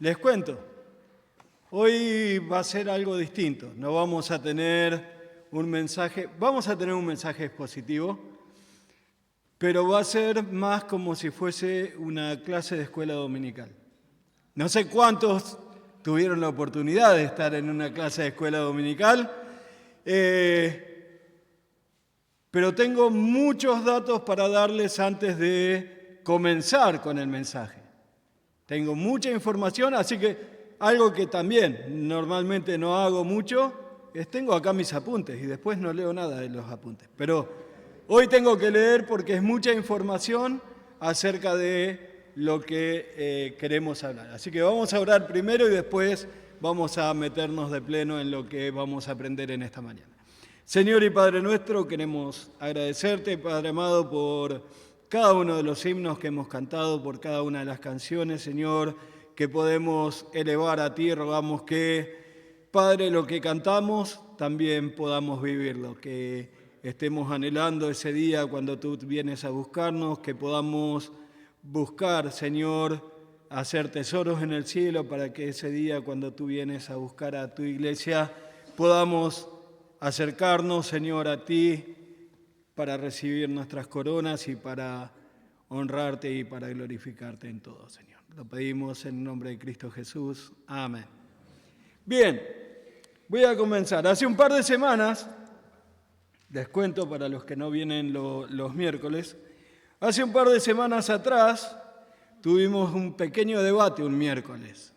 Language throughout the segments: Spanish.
Les cuento, hoy va a ser algo distinto. No vamos a tener un mensaje, vamos a tener un mensaje expositivo, pero va a ser más como si fuese una clase de escuela dominical. No sé cuántos tuvieron la oportunidad de estar en una clase de escuela dominical, pero tengo muchos datos para darles antes de comenzar con el mensaje. Tengo mucha información, así que algo que también normalmente no hago mucho es tengo acá mis apuntes y después no leo nada de los apuntes. Pero hoy tengo que leer porque es mucha información acerca de lo que queremos hablar. Así que vamos a orar primero y después vamos a meternos de pleno en lo que vamos a aprender en esta mañana. Señor y Padre nuestro, queremos agradecerte, Padre amado, por cada uno de los himnos que hemos cantado, por cada una de las canciones, Señor, que podemos elevar a ti. Rogamos que, Padre, lo que cantamos también podamos vivirlo, que estemos anhelando ese día cuando tú vienes a buscarnos, que podamos buscar, Señor, hacer tesoros en el cielo para que ese día cuando tú vienes a buscar a tu iglesia podamos acercarnos, Señor, a ti para recibir nuestras coronas y para honrarte y para glorificarte en todo, Señor. Lo pedimos en el nombre de Cristo Jesús. Amén. Bien, voy a comenzar. Hace un par de semanas, les cuento para los que no vienen los miércoles, hace un par de semanas atrás tuvimos un pequeño debate un miércoles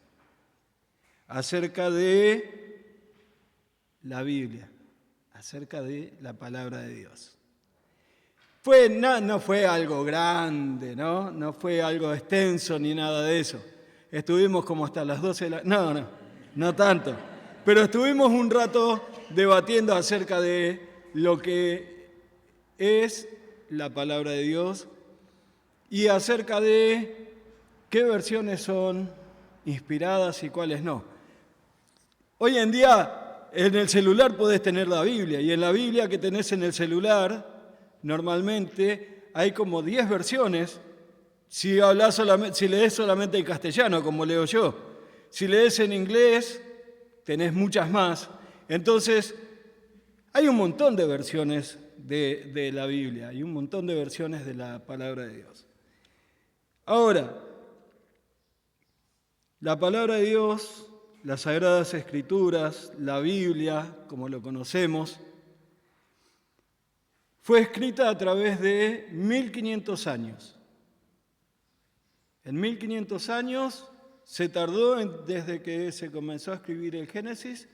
acerca de la Biblia, acerca de la palabra de Dios. No fue algo grande, ¿no? No fue algo extenso ni nada de eso. Estuvimos como hasta las 12 de la... No tanto. Pero estuvimos un rato debatiendo acerca de lo que es la palabra de Dios y acerca de qué versiones son inspiradas y cuáles no. Hoy en día en el celular podés tener la Biblia y en la Biblia que tenés en el celular normalmente hay como 10 versiones si lees solamente en castellano, como leo yo. Si lees en inglés, tenés muchas más. Entonces, hay un montón de versiones de la Biblia, hay un montón de versiones de la palabra de Dios. Ahora, la palabra de Dios, las Sagradas Escrituras, la Biblia, como lo conocemos, fue escrita a través de 1500 años. En 1500 años se tardó desde que se comenzó a escribir el Génesis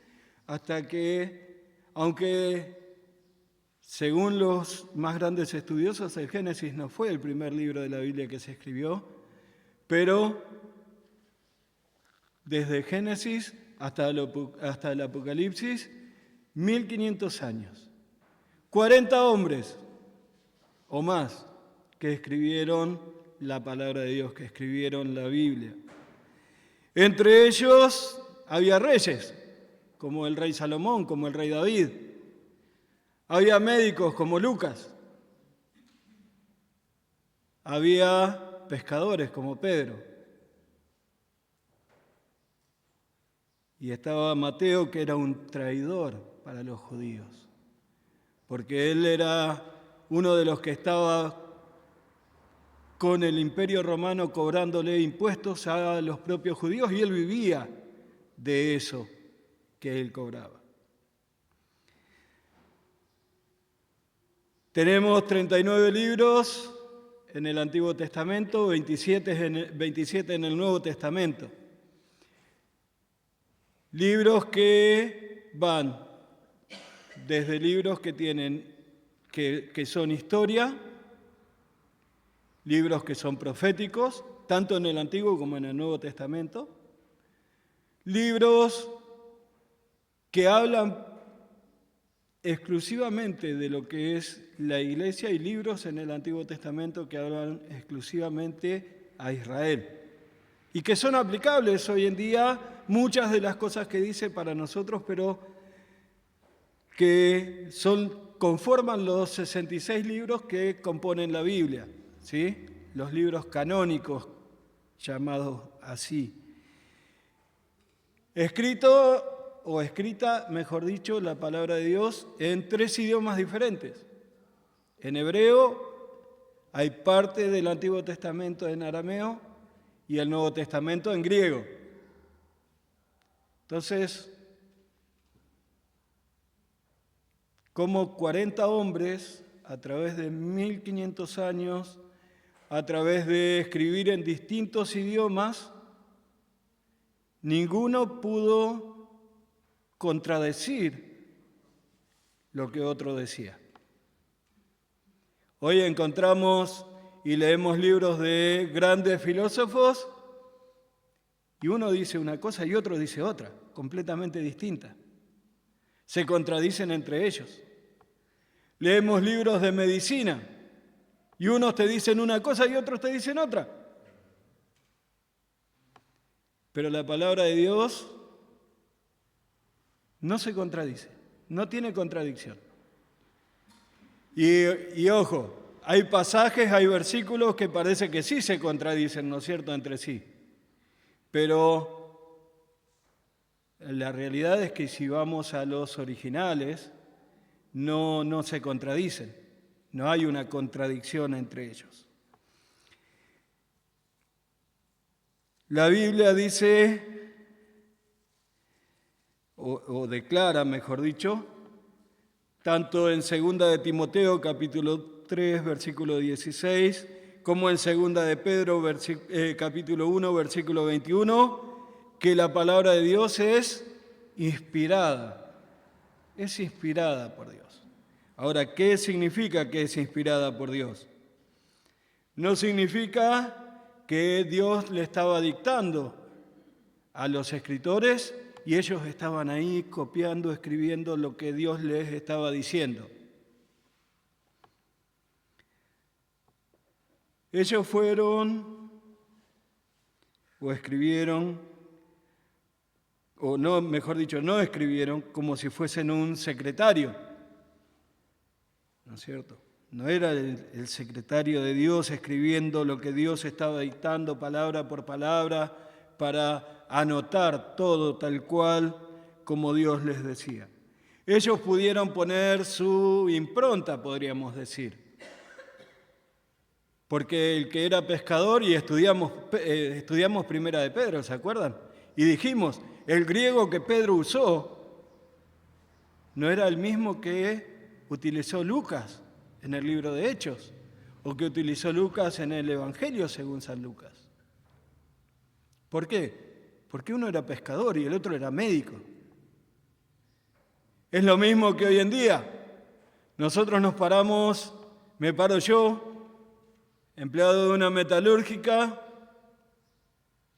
hasta que, aunque según los más grandes estudiosos, el Génesis no fue el primer libro de la Biblia que se escribió, pero desde Génesis hasta el Apocalipsis, 1500 años. 40 hombres o más que escribieron la palabra de Dios, que escribieron la Biblia. Entre ellos había reyes, como el rey Salomón, como el rey David. Había médicos como Lucas. Había pescadores como Pedro. Y estaba Mateo, que era un traidor para los judíos, porque él era uno de los que estaba con el Imperio Romano cobrándole impuestos a los propios judíos y él vivía de eso que él cobraba. Tenemos 39 libros en el Antiguo Testamento, 27 en el Nuevo Testamento. Libros que van desde libros que son historia, libros que son proféticos, tanto en el Antiguo como en el Nuevo Testamento, libros que hablan exclusivamente de lo que es la iglesia y libros en el Antiguo Testamento que hablan exclusivamente a Israel y que son aplicables hoy en día muchas de las cosas que dice para nosotros, pero que conforman los 66 libros que componen la Biblia, ¿sí? Los libros canónicos llamados así. escrito o escrita, mejor dicho, la palabra de Dios en 3 idiomas diferentes. En hebreo hay parte del Antiguo Testamento en arameo y el Nuevo Testamento en griego. Entonces, como 40 hombres, a través de 1500 años, a través de escribir en distintos idiomas, ninguno pudo contradecir lo que otro decía. Hoy encontramos y leemos libros de grandes filósofos y uno dice una cosa y otro dice otra, completamente distinta. Se contradicen entre ellos. Leemos libros de medicina y unos te dicen una cosa y otros te dicen otra. Pero la palabra de Dios no se contradice, no tiene contradicción. Y ojo, hay pasajes, hay versículos que parece que sí se contradicen, ¿no es cierto?, entre sí. Pero la realidad es que si vamos a los originales, no se contradicen, no hay una contradicción entre ellos. La Biblia dice, o declara, mejor dicho, tanto en 2 de Timoteo, capítulo 3, versículo 16, como en 2 de Pedro, capítulo 1, versículo 21, que la palabra de Dios es inspirada por Dios. Ahora, ¿qué significa que es inspirada por Dios? No significa que Dios le estaba dictando a los escritores y ellos estaban ahí copiando, escribiendo lo que Dios les estaba diciendo. Ellos fueron o escribieron, o no, mejor dicho, no escribieron como si fuesen un secretario, ¿no es cierto? No era el secretario de Dios escribiendo lo que Dios estaba dictando palabra por palabra para anotar todo tal cual como Dios les decía. Ellos pudieron poner su impronta, podríamos decir. Porque el que era pescador, y estudiamos Primera de Pedro, ¿se acuerdan? Y dijimos, el griego que Pedro usó no era el mismo que utilizó Lucas en el libro de Hechos, o que utilizó Lucas en el Evangelio según San Lucas. ¿Por qué? Porque uno era pescador y el otro era médico. Es lo mismo que hoy en día. Nosotros me paro yo, empleado de una metalúrgica,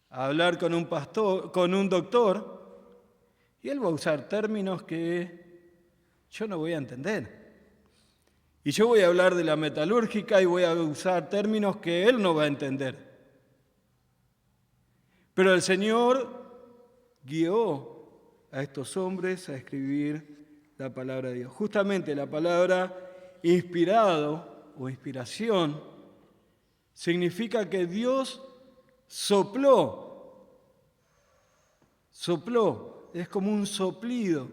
a hablar con un doctor, y él va a usar términos que yo no voy a entender. Y yo voy a hablar de la metalúrgica y voy a usar términos que él no va a entender. Pero el Señor guió a estos hombres a escribir la palabra de Dios. Justamente la palabra inspirado o inspiración significa que Dios sopló, es como un soplido.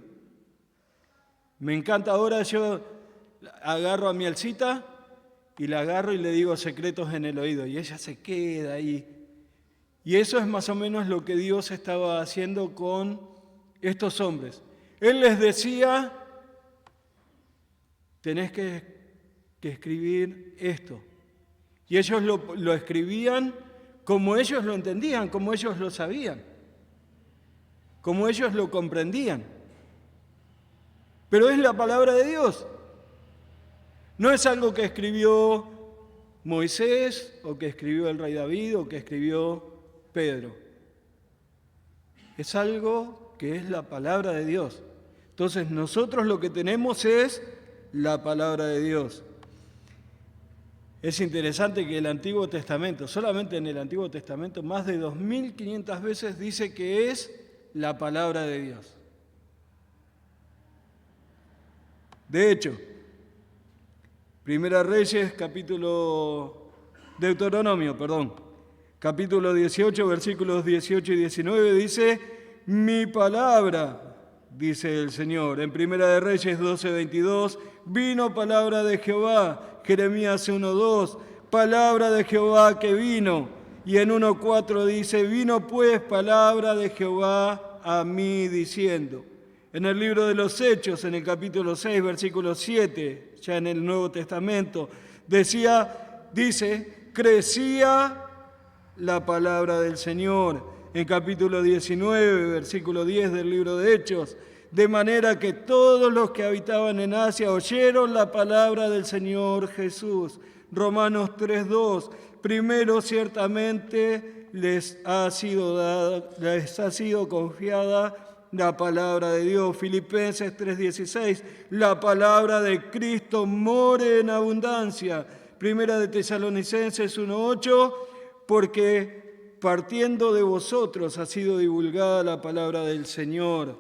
Me encanta, ahora yo agarro a mi Alcita y la agarro y le digo secretos en el oído y ella se queda ahí. Y eso es más o menos lo que Dios estaba haciendo con estos hombres. Él les decía, tenés que escribir esto. Y ellos lo escribían como ellos lo entendían, como ellos lo sabían, como ellos lo comprendían. Pero es la palabra de Dios. No es algo que escribió Moisés, o que escribió el rey David, o que escribió Pedro. Es algo que es la palabra de Dios. Entonces nosotros lo que tenemos es la palabra de Dios. Es interesante que el Antiguo Testamento, solamente en el Antiguo Testamento, más de 2500 veces dice que es la palabra de Dios. De hecho, Deuteronomio, capítulo 18, versículos 18 y 19, dice: mi palabra, dice el Señor. En Primera de Reyes 12:22, vino palabra de Jehová. Jeremías 1:2, palabra de Jehová que vino. Y en 1:4 dice, vino pues palabra de Jehová a mí diciendo. En el libro de los Hechos, en el capítulo 6, versículo 7, ya en el Nuevo Testamento, dice, crecía la palabra del Señor. En capítulo 19, versículo 10 del libro de Hechos, de manera que todos los que habitaban en Asia oyeron la palabra del Señor Jesús. Romanos 3:2, primero ciertamente les ha sido confiada la palabra de Dios. Filipenses 3:16, la palabra de Cristo more en abundancia. Primera de Tesalonicenses 1:8, porque partiendo de vosotros ha sido divulgada la palabra del Señor.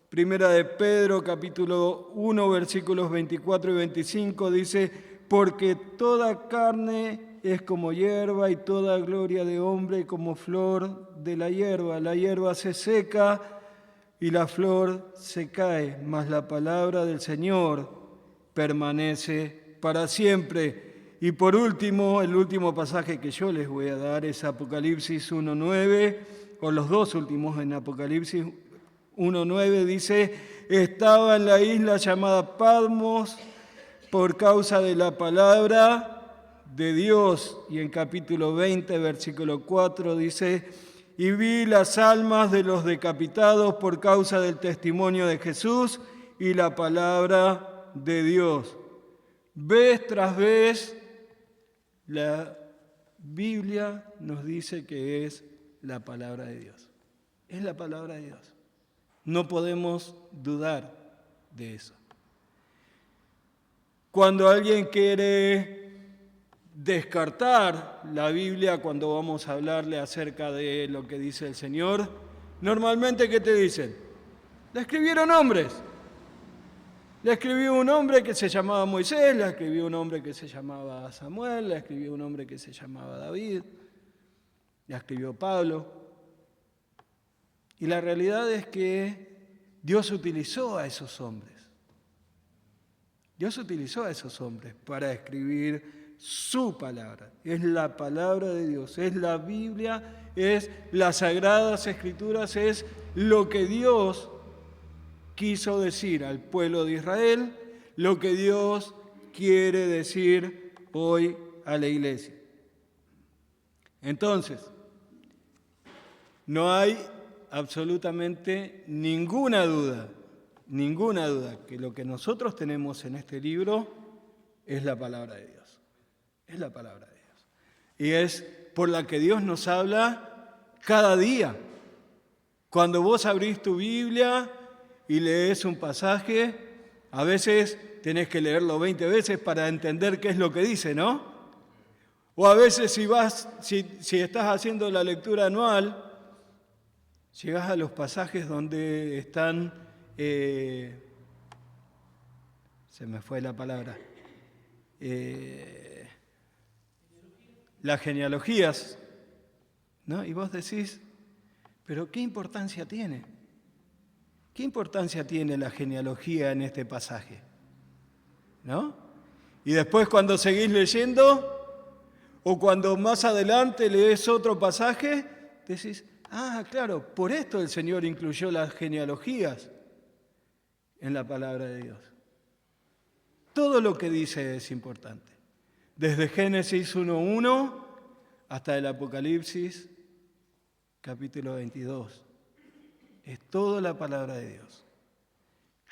Primera de Pedro, capítulo 1, versículos 24 y 25, dice, porque toda carne es como hierba y toda gloria de hombre como flor de la hierba. La hierba se seca y la flor se cae, mas la palabra del Señor permanece para siempre. Y por último, el último pasaje que yo les voy a dar es Apocalipsis 1:9, o los dos últimos en Apocalipsis 1:9, dice, estaba en la isla llamada Patmos por causa de la palabra de Dios. Y en capítulo 20, versículo 4, dice, y vi las almas de los decapitados por causa del testimonio de Jesús y la palabra de Dios. Vez tras vez, la Biblia nos dice que es la palabra de Dios. Es la palabra de Dios. No podemos dudar de eso. Cuando alguien quiere descartar la Biblia, cuando vamos a hablarle acerca de lo que dice el Señor, normalmente, ¿qué te dicen? La escribieron hombres. La escribió un hombre que se llamaba Moisés, la escribió un hombre que se llamaba Samuel, la escribió un hombre que se llamaba David, la escribió Pablo. Y la realidad es que Dios utilizó a esos hombres. Dios utilizó a esos hombres para escribir su palabra. Es la palabra de Dios, es la Biblia, es las Sagradas Escrituras, es lo que Dios quiso decir al pueblo de Israel, lo que Dios quiere decir hoy a la iglesia. Entonces, no hay absolutamente ninguna duda, que lo que nosotros tenemos en este libro es la palabra de Dios. Es la palabra de Dios. Y es por la que Dios nos habla cada día. Cuando vos abrís tu Biblia y lees un pasaje, a veces tenés que leerlo 20 veces para entender qué es lo que dice, ¿no? O a veces si estás haciendo la lectura anual, llegás a los pasajes donde están, se me fue la palabra, las genealogías, ¿no? Y vos decís, pero ¿qué importancia tiene? ¿Qué importancia tiene la genealogía en este pasaje? ¿No? Y después cuando seguís leyendo, o cuando más adelante lees otro pasaje, decís, ah, claro, por esto el Señor incluyó las genealogías en la palabra de Dios. Todo lo que dice es importante. Desde Génesis 1:1 hasta el Apocalipsis capítulo 22. Es toda la palabra de Dios.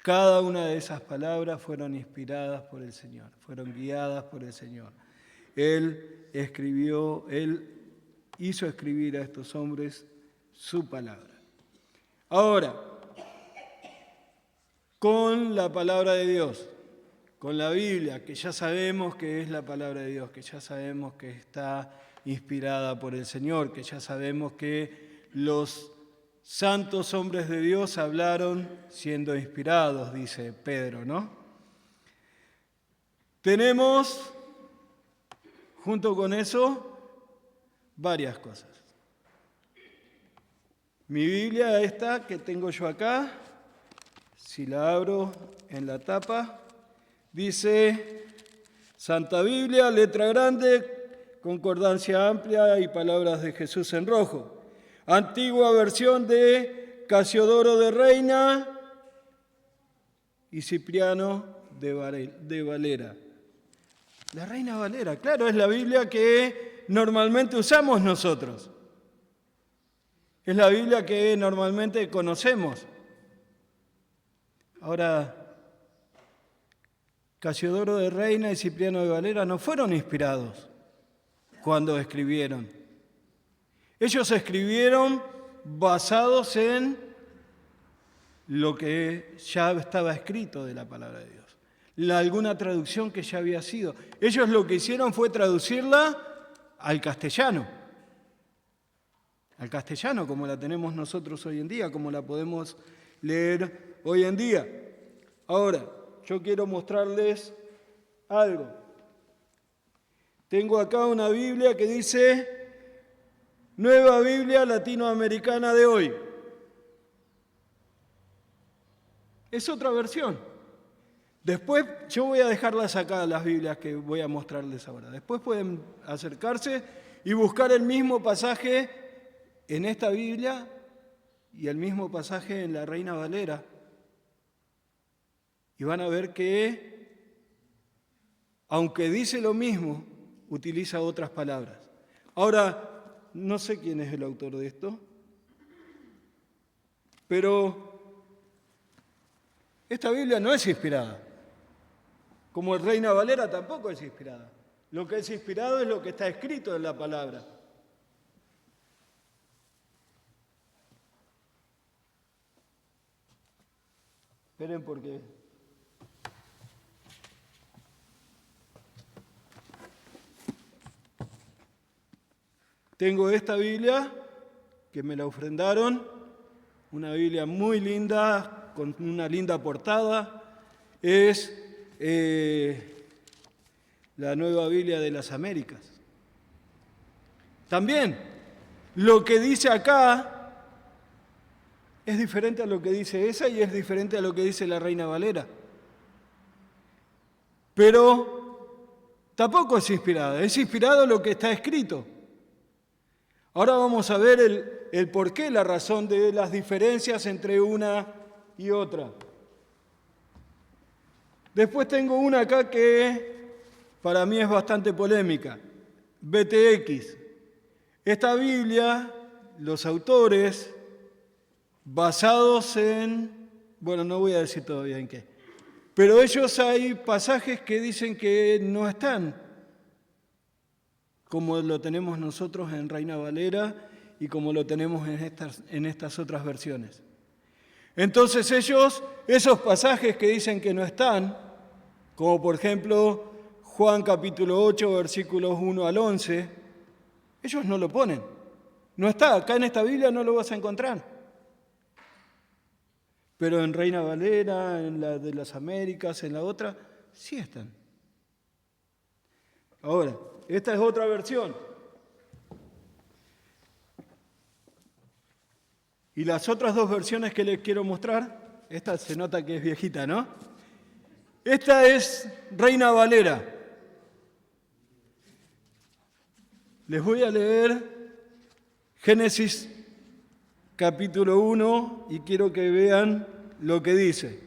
Cada una de esas palabras fueron inspiradas por el Señor, fueron guiadas por el Señor. Él hizo escribir a estos hombres su palabra. Ahora, con la palabra de Dios, con la Biblia, que ya sabemos que es la palabra de Dios, que ya sabemos que está inspirada por el Señor, que ya sabemos que los santos hombres de Dios hablaron siendo inspirados, dice Pedro, ¿no? Tenemos, junto con eso, varias cosas. Mi Biblia esta que tengo yo acá, si la abro en la tapa, dice Santa Biblia, letra grande, concordancia amplia y palabras de Jesús en rojo. Antigua versión de Casiodoro de Reina y Cipriano de Valera. La Reina Valera, claro, es la Biblia que normalmente usamos nosotros. Es la Biblia que normalmente conocemos. Ahora, Casiodoro de Reina y Cipriano de Valera no fueron inspirados cuando escribieron. Ellos escribieron basados en lo que ya estaba escrito de la palabra de Dios, alguna traducción que ya había sido. Ellos lo que hicieron fue traducirla al castellano como la tenemos nosotros hoy en día, como la podemos leer hoy en día. Ahora, yo quiero mostrarles algo. Tengo acá una Biblia que dice Nueva Biblia Latinoamericana de hoy. Es otra versión. Después, yo voy a dejarlas acá, las Biblias que voy a mostrarles ahora. Después pueden acercarse y buscar el mismo pasaje en esta Biblia y el mismo pasaje en la Reina Valera. Y van a ver que, aunque dice lo mismo, utiliza otras palabras. Ahora, no sé quién es el autor de esto, pero esta Biblia no es inspirada. Como el Reina Valera tampoco es inspirada. Lo que es inspirado es lo que está escrito en la palabra. Esperen porque tengo esta Biblia que me la ofrendaron, una Biblia muy linda, con una linda portada. Es la Nueva Biblia de las Américas. También, lo que dice acá es diferente a lo que dice esa y es diferente a lo que dice la Reina Valera. Pero tampoco es inspirado lo que está escrito. Ahora vamos a ver el porqué, la razón de las diferencias entre una y otra. Después tengo una acá que para mí es bastante polémica, BTX. Esta Biblia, los autores, basados en, bueno, no voy a decir todavía en qué, pero ellos hay pasajes que dicen que no están, como lo tenemos nosotros en Reina Valera y como lo tenemos en estas otras versiones. Entonces ellos, esos pasajes que dicen que no están, como por ejemplo Juan capítulo 8, versículos 1 al 11, ellos no lo ponen. No está, acá en esta Biblia no lo vas a encontrar. Pero en Reina Valera, en la de las Américas, en la otra, sí están. Ahora, esta es otra versión. Y las otras dos versiones que les quiero mostrar, esta se nota que es viejita, ¿no? Esta es Reina Valera. Les voy a leer Génesis capítulo 1 y quiero que vean lo que dice.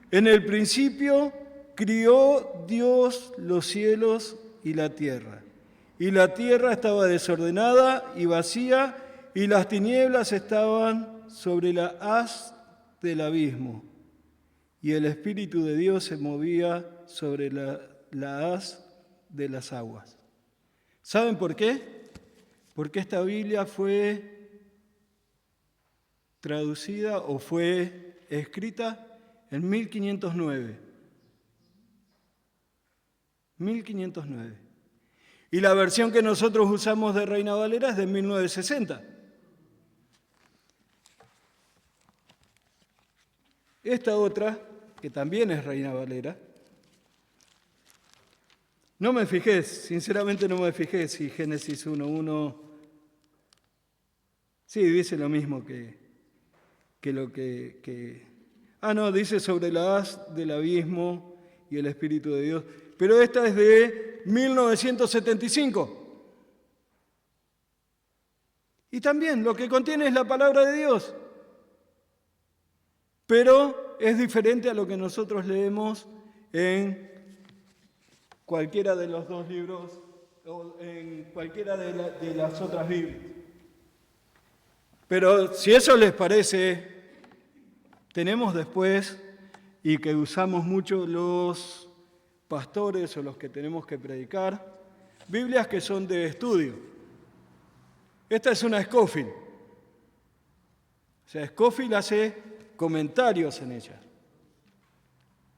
En el principio crió Dios los cielos y la tierra estaba desordenada y vacía, y las tinieblas estaban sobre la haz del abismo, y el Espíritu de Dios se movía sobre la haz de las aguas. ¿Saben por qué? Porque esta Biblia fue traducida o fue escrita en 1509. 1509. Y la versión que nosotros usamos de Reina Valera es de 1960. Esta otra, que también es Reina Valera, no me fijé, sinceramente no me fijé si Génesis 1.1 Sí, dice lo mismo que lo que... Ah, no, dice sobre la haz del abismo y el Espíritu de Dios. Pero esta es de 1975. Y también lo que contiene es la palabra de Dios. Pero es diferente a lo que nosotros leemos en cualquiera de los dos libros o en cualquiera de las otras Biblias. Pero si eso les parece, tenemos después, y que usamos mucho los pastores o los que tenemos que predicar, Biblias que son de estudio. Esta es una Scofield. O sea, Scofield hace comentarios en ella.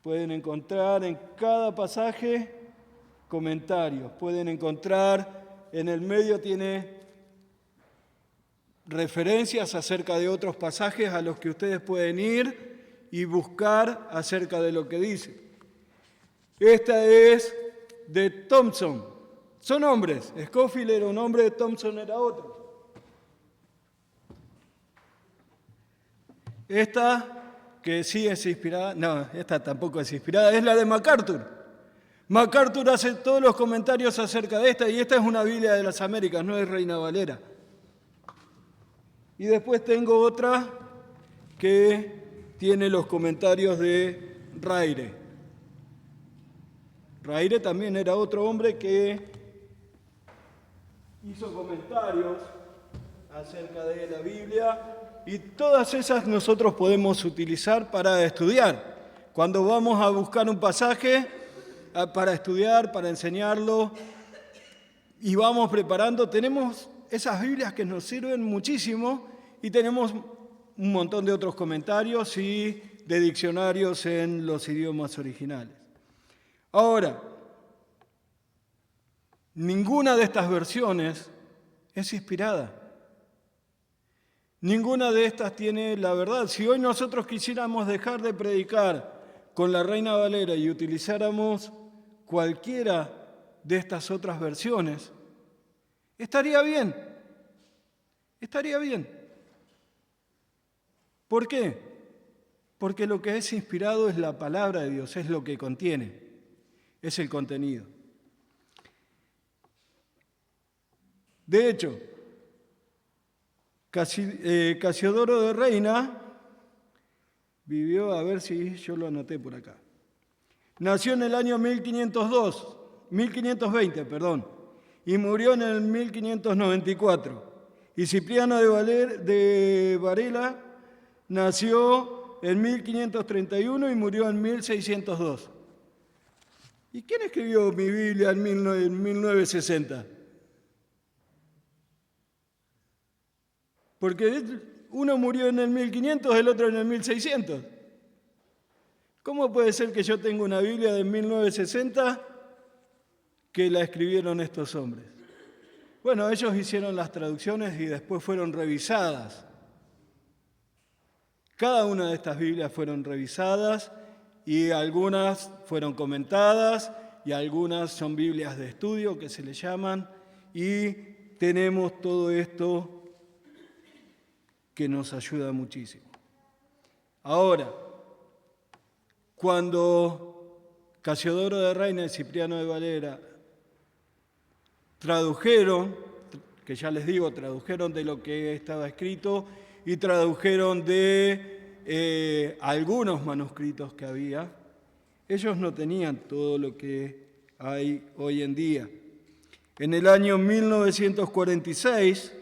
Pueden encontrar en cada pasaje comentarios. Pueden encontrar, en el medio tiene referencias acerca de otros pasajes a los que ustedes pueden ir y buscar acerca de lo que dice. Esta es de Thompson. Son hombres. Scofield era un hombre, Thompson era otro. Esta, que sí es inspirada, no, esta tampoco es inspirada, es la de MacArthur. MacArthur hace todos los comentarios acerca de esta, y esta es una Biblia de las Américas, no es Reina Valera. Y después tengo otra que tiene los comentarios de Ryrie. Ryrie también era otro hombre que hizo comentarios acerca de la Biblia, y todas esas nosotros podemos utilizar para estudiar. Cuando vamos a buscar un pasaje para estudiar, para enseñarlo, y vamos preparando, tenemos esas Biblias que nos sirven muchísimo, y tenemos un montón de otros comentarios y de diccionarios en los idiomas originales. Ahora, ninguna de estas versiones es inspirada. Ninguna de estas tiene la verdad. Si hoy nosotros quisiéramos dejar de predicar con la Reina Valera y utilizáramos cualquiera de estas otras versiones, estaría bien. Estaría bien. ¿Por qué? Porque lo que es inspirado es la palabra de Dios, es lo que contiene, es el contenido. De hecho, Casiodoro de Reina vivió, a ver si yo lo anoté por acá. Nació en el año 1520, y murió en el 1594. Y Cipriano de Varela nació en 1531 y murió en 1602. ¿Y quién escribió mi Biblia en 1960? Porque uno murió en el 1500, el otro en el 1600. ¿Cómo puede ser que yo tenga una Biblia de 1960 que la escribieron estos hombres? Bueno, ellos hicieron las traducciones y después fueron revisadas. Cada una de estas Biblias fueron revisadas y algunas fueron comentadas y algunas son Biblias de estudio que se les llaman, y tenemos todo esto que nos ayuda muchísimo. Ahora, cuando Casiodoro de Reina y Cipriano de Valera tradujeron, que ya les digo, tradujeron de lo que estaba escrito y tradujeron de algunos manuscritos que había, ellos no tenían todo lo que hay hoy en día. En el año 1946,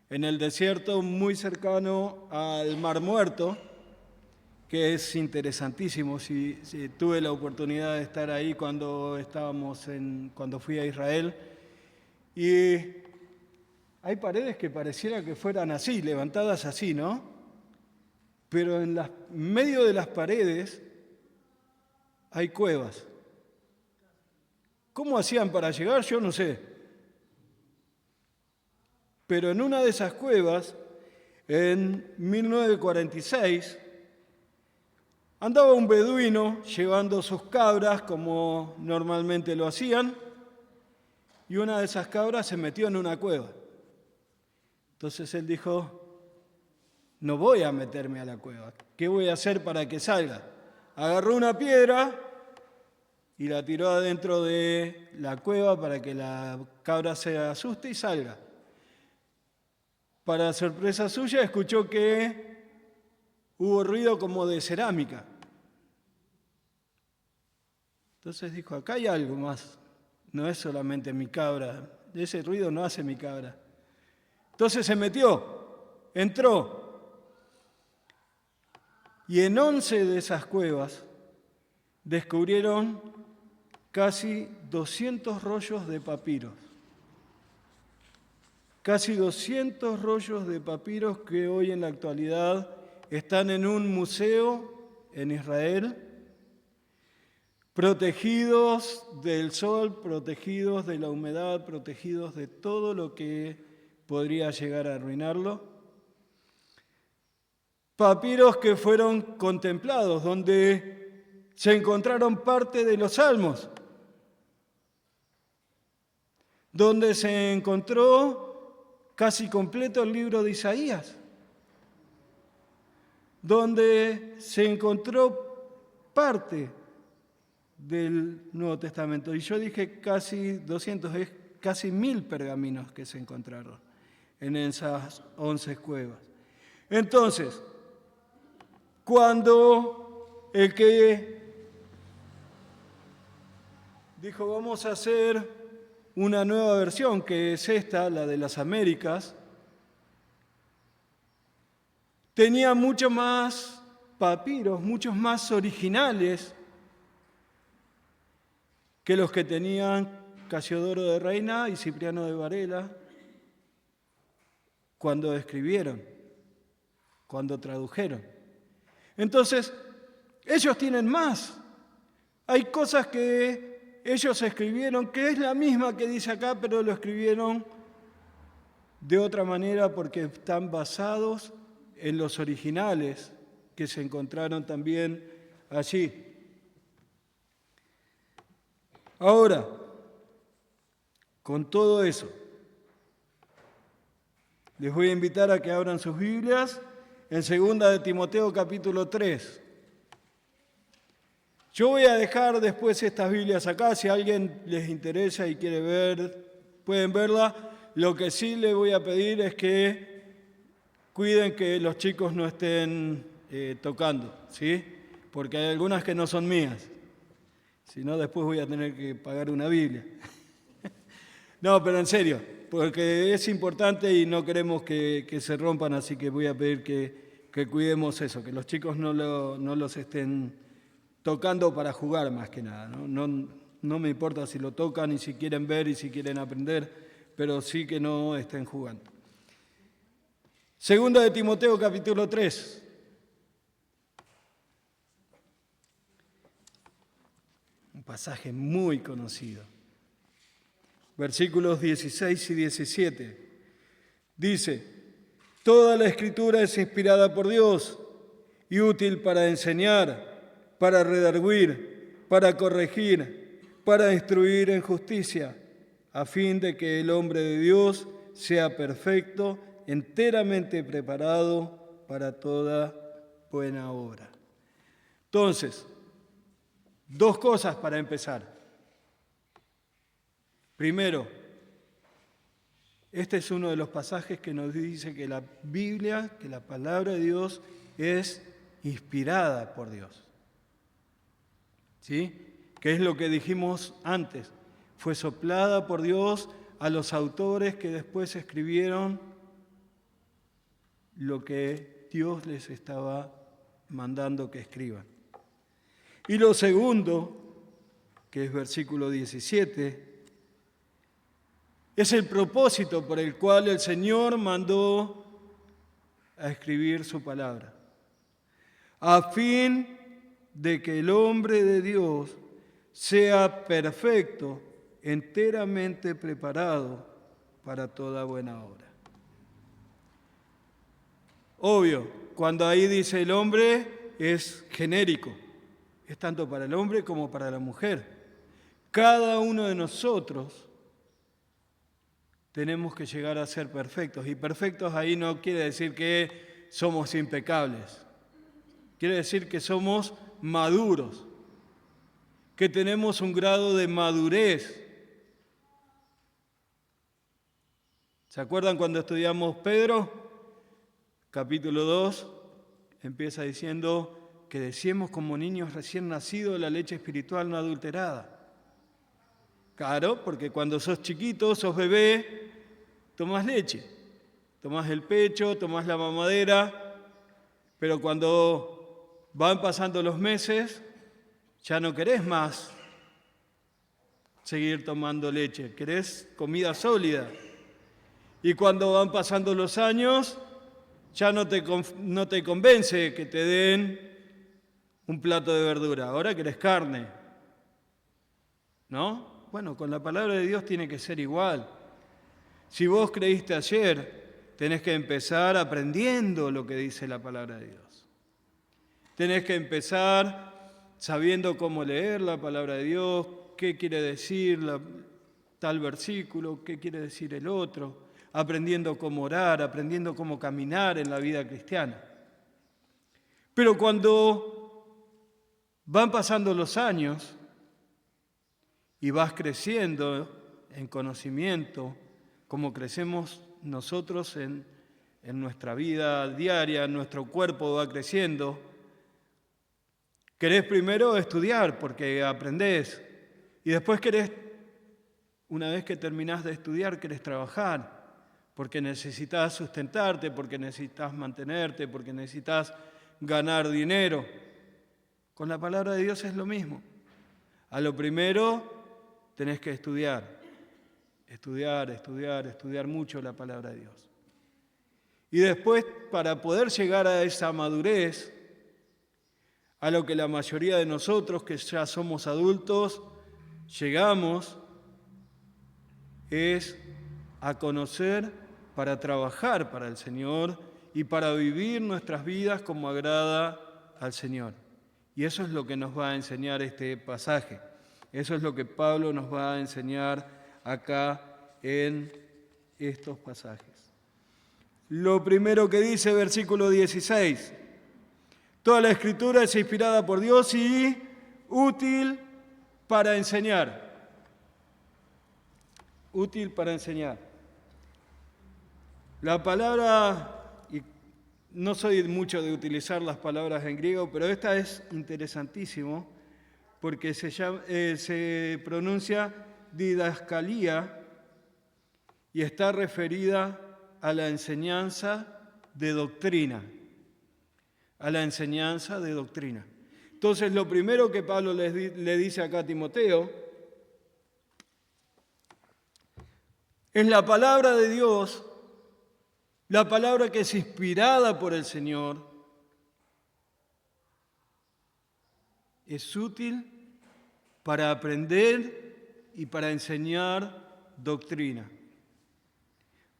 en el desierto muy cercano al Mar Muerto, que es interesantísimo, si tuve la oportunidad de estar ahí cuando fui a Israel, y hay paredes que pareciera que fueran así, levantadas así, ¿no? Pero en medio de las paredes hay cuevas. ¿Cómo hacían para llegar? Yo no sé. Pero en una de esas cuevas, en 1946, andaba un beduino llevando sus cabras como normalmente lo hacían, y una de esas cabras se metió en una cueva. Entonces él dijo, no voy a meterme a la cueva. ¿Qué voy a hacer para que salga? Agarró una piedra y la tiró adentro de la cueva para que la cabra se asuste y salga. Para sorpresa suya, escuchó que hubo ruido como de cerámica. Entonces dijo, acá hay algo más. No es solamente mi cabra. Ese ruido no hace mi cabra. Entonces se metió, entró. Y en 11 de esas cuevas descubrieron casi 200 rollos de papiros. Casi 200 rollos de papiros que hoy en la actualidad están en un museo en Israel, protegidos del sol, protegidos de la humedad, protegidos de todo lo que podría llegar a arruinarlo. Papiros que fueron contemplados, donde se encontraron parte de los salmos, donde se encontró casi completo el libro de Isaías, donde se encontró parte del Nuevo Testamento. Y yo dije casi 200, es casi 1000 pergaminos que se encontraron en esas 11 cuevas. Entonces, cuando el que dijo vamos a hacer una nueva versión, que es esta, la de las Américas, tenía mucho más papiros, muchos más originales que los que tenían Casiodoro de Reina y Cipriano de Varela cuando escribieron, cuando tradujeron. Entonces, ellos tienen más. Hay cosas que ellos escribieron, que es la misma que dice acá, pero lo escribieron de otra manera porque están basados en los originales que se encontraron también allí. Ahora, con todo eso, les voy a invitar a que abran sus Biblias en 2 de Timoteo capítulo 3. Yo voy a dejar después estas Biblias acá, si a alguien les interesa y quiere ver, pueden verla. Lo que sí les voy a pedir es que cuiden que los chicos no estén tocando, ¿sí? Porque hay algunas que no son mías. Si no, después voy a tener que pagar una Biblia. No, pero en serio, porque es importante y no queremos que se rompan, así que voy a pedir que cuidemos eso, que los chicos no los estén tocando para jugar más que nada. No me importa si lo tocan y si quieren ver y si quieren aprender, pero sí que no estén jugando. 2 de Timoteo capítulo 3. Un pasaje muy conocido. Versículos 16 y 17. Dice, toda la Escritura es inspirada por Dios y útil para enseñar, para redarguir, para corregir, para instruir en justicia, a fin de que el hombre de Dios sea perfecto, enteramente preparado para toda buena obra. Entonces, 2 cosas para empezar. Primero, este es uno de los pasajes que nos dice que la Biblia, que la palabra de Dios es inspirada por Dios. ¿Sí? Que es lo que dijimos antes. Fue soplada por Dios a los autores que después escribieron lo que Dios les estaba mandando que escriban. Y lo segundo, que es versículo 17, es el propósito por el cual el Señor mandó a escribir su palabra, a fin de que el hombre de Dios sea perfecto, enteramente preparado para toda buena obra. Obvio, cuando ahí dice el hombre es genérico, es tanto para el hombre como para la mujer. Cada uno de nosotros tenemos que llegar a ser perfectos. Y perfectos ahí no quiere decir que somos impecables. Quiere decir que somos maduros, que tenemos un grado de madurez. ¿Se acuerdan cuando estudiamos Pedro? Capítulo 2, empieza diciendo que deseemos como niños recién nacidos la leche espiritual no adulterada. Claro, porque cuando sos chiquito, sos bebé, tomás leche, tomás el pecho, tomás la mamadera, pero cuando van pasando los meses, ya no querés más seguir tomando leche, querés comida sólida. Y cuando van pasando los años, ya no te convence que te den un plato de verdura, ahora querés carne, ¿no? Bueno, con la palabra de Dios tiene que ser igual. Si vos creíste ayer, tenés que empezar aprendiendo lo que dice la palabra de Dios. Tenés que empezar sabiendo cómo leer la palabra de Dios, qué quiere decir tal versículo, qué quiere decir el otro, aprendiendo cómo orar, aprendiendo cómo caminar en la vida cristiana. Pero cuando van pasando los años y vas creciendo en conocimiento, como crecemos nosotros en nuestra vida diaria, nuestro cuerpo va creciendo, querés primero estudiar porque aprendés y después querés, una vez que terminás de estudiar, querés trabajar porque necesitas sustentarte, porque necesitas mantenerte, porque necesitas ganar dinero. Con la palabra de Dios es lo mismo. A lo primero tenés que estudiar mucho la palabra de Dios. Y después, para poder llegar a esa madurez, a lo que la mayoría de nosotros, que ya somos adultos, llegamos, es a conocer para trabajar para el Señor y para vivir nuestras vidas como agrada al Señor. Y eso es lo que nos va a enseñar este pasaje. Eso es lo que Pablo nos va a enseñar acá en estos pasajes. Lo primero que dice, versículo 16. Toda la Escritura es inspirada por Dios y útil para enseñar. Útil para enseñar. La palabra, y no soy mucho de utilizar las palabras en griego, pero esta es interesantísimo porque se pronuncia didascalía y está referida a la enseñanza de doctrina. A la enseñanza de doctrina. Entonces, lo primero que Pablo le dice acá a Timoteo es la palabra de Dios, la palabra que es inspirada por el Señor, es útil para aprender y para enseñar doctrina.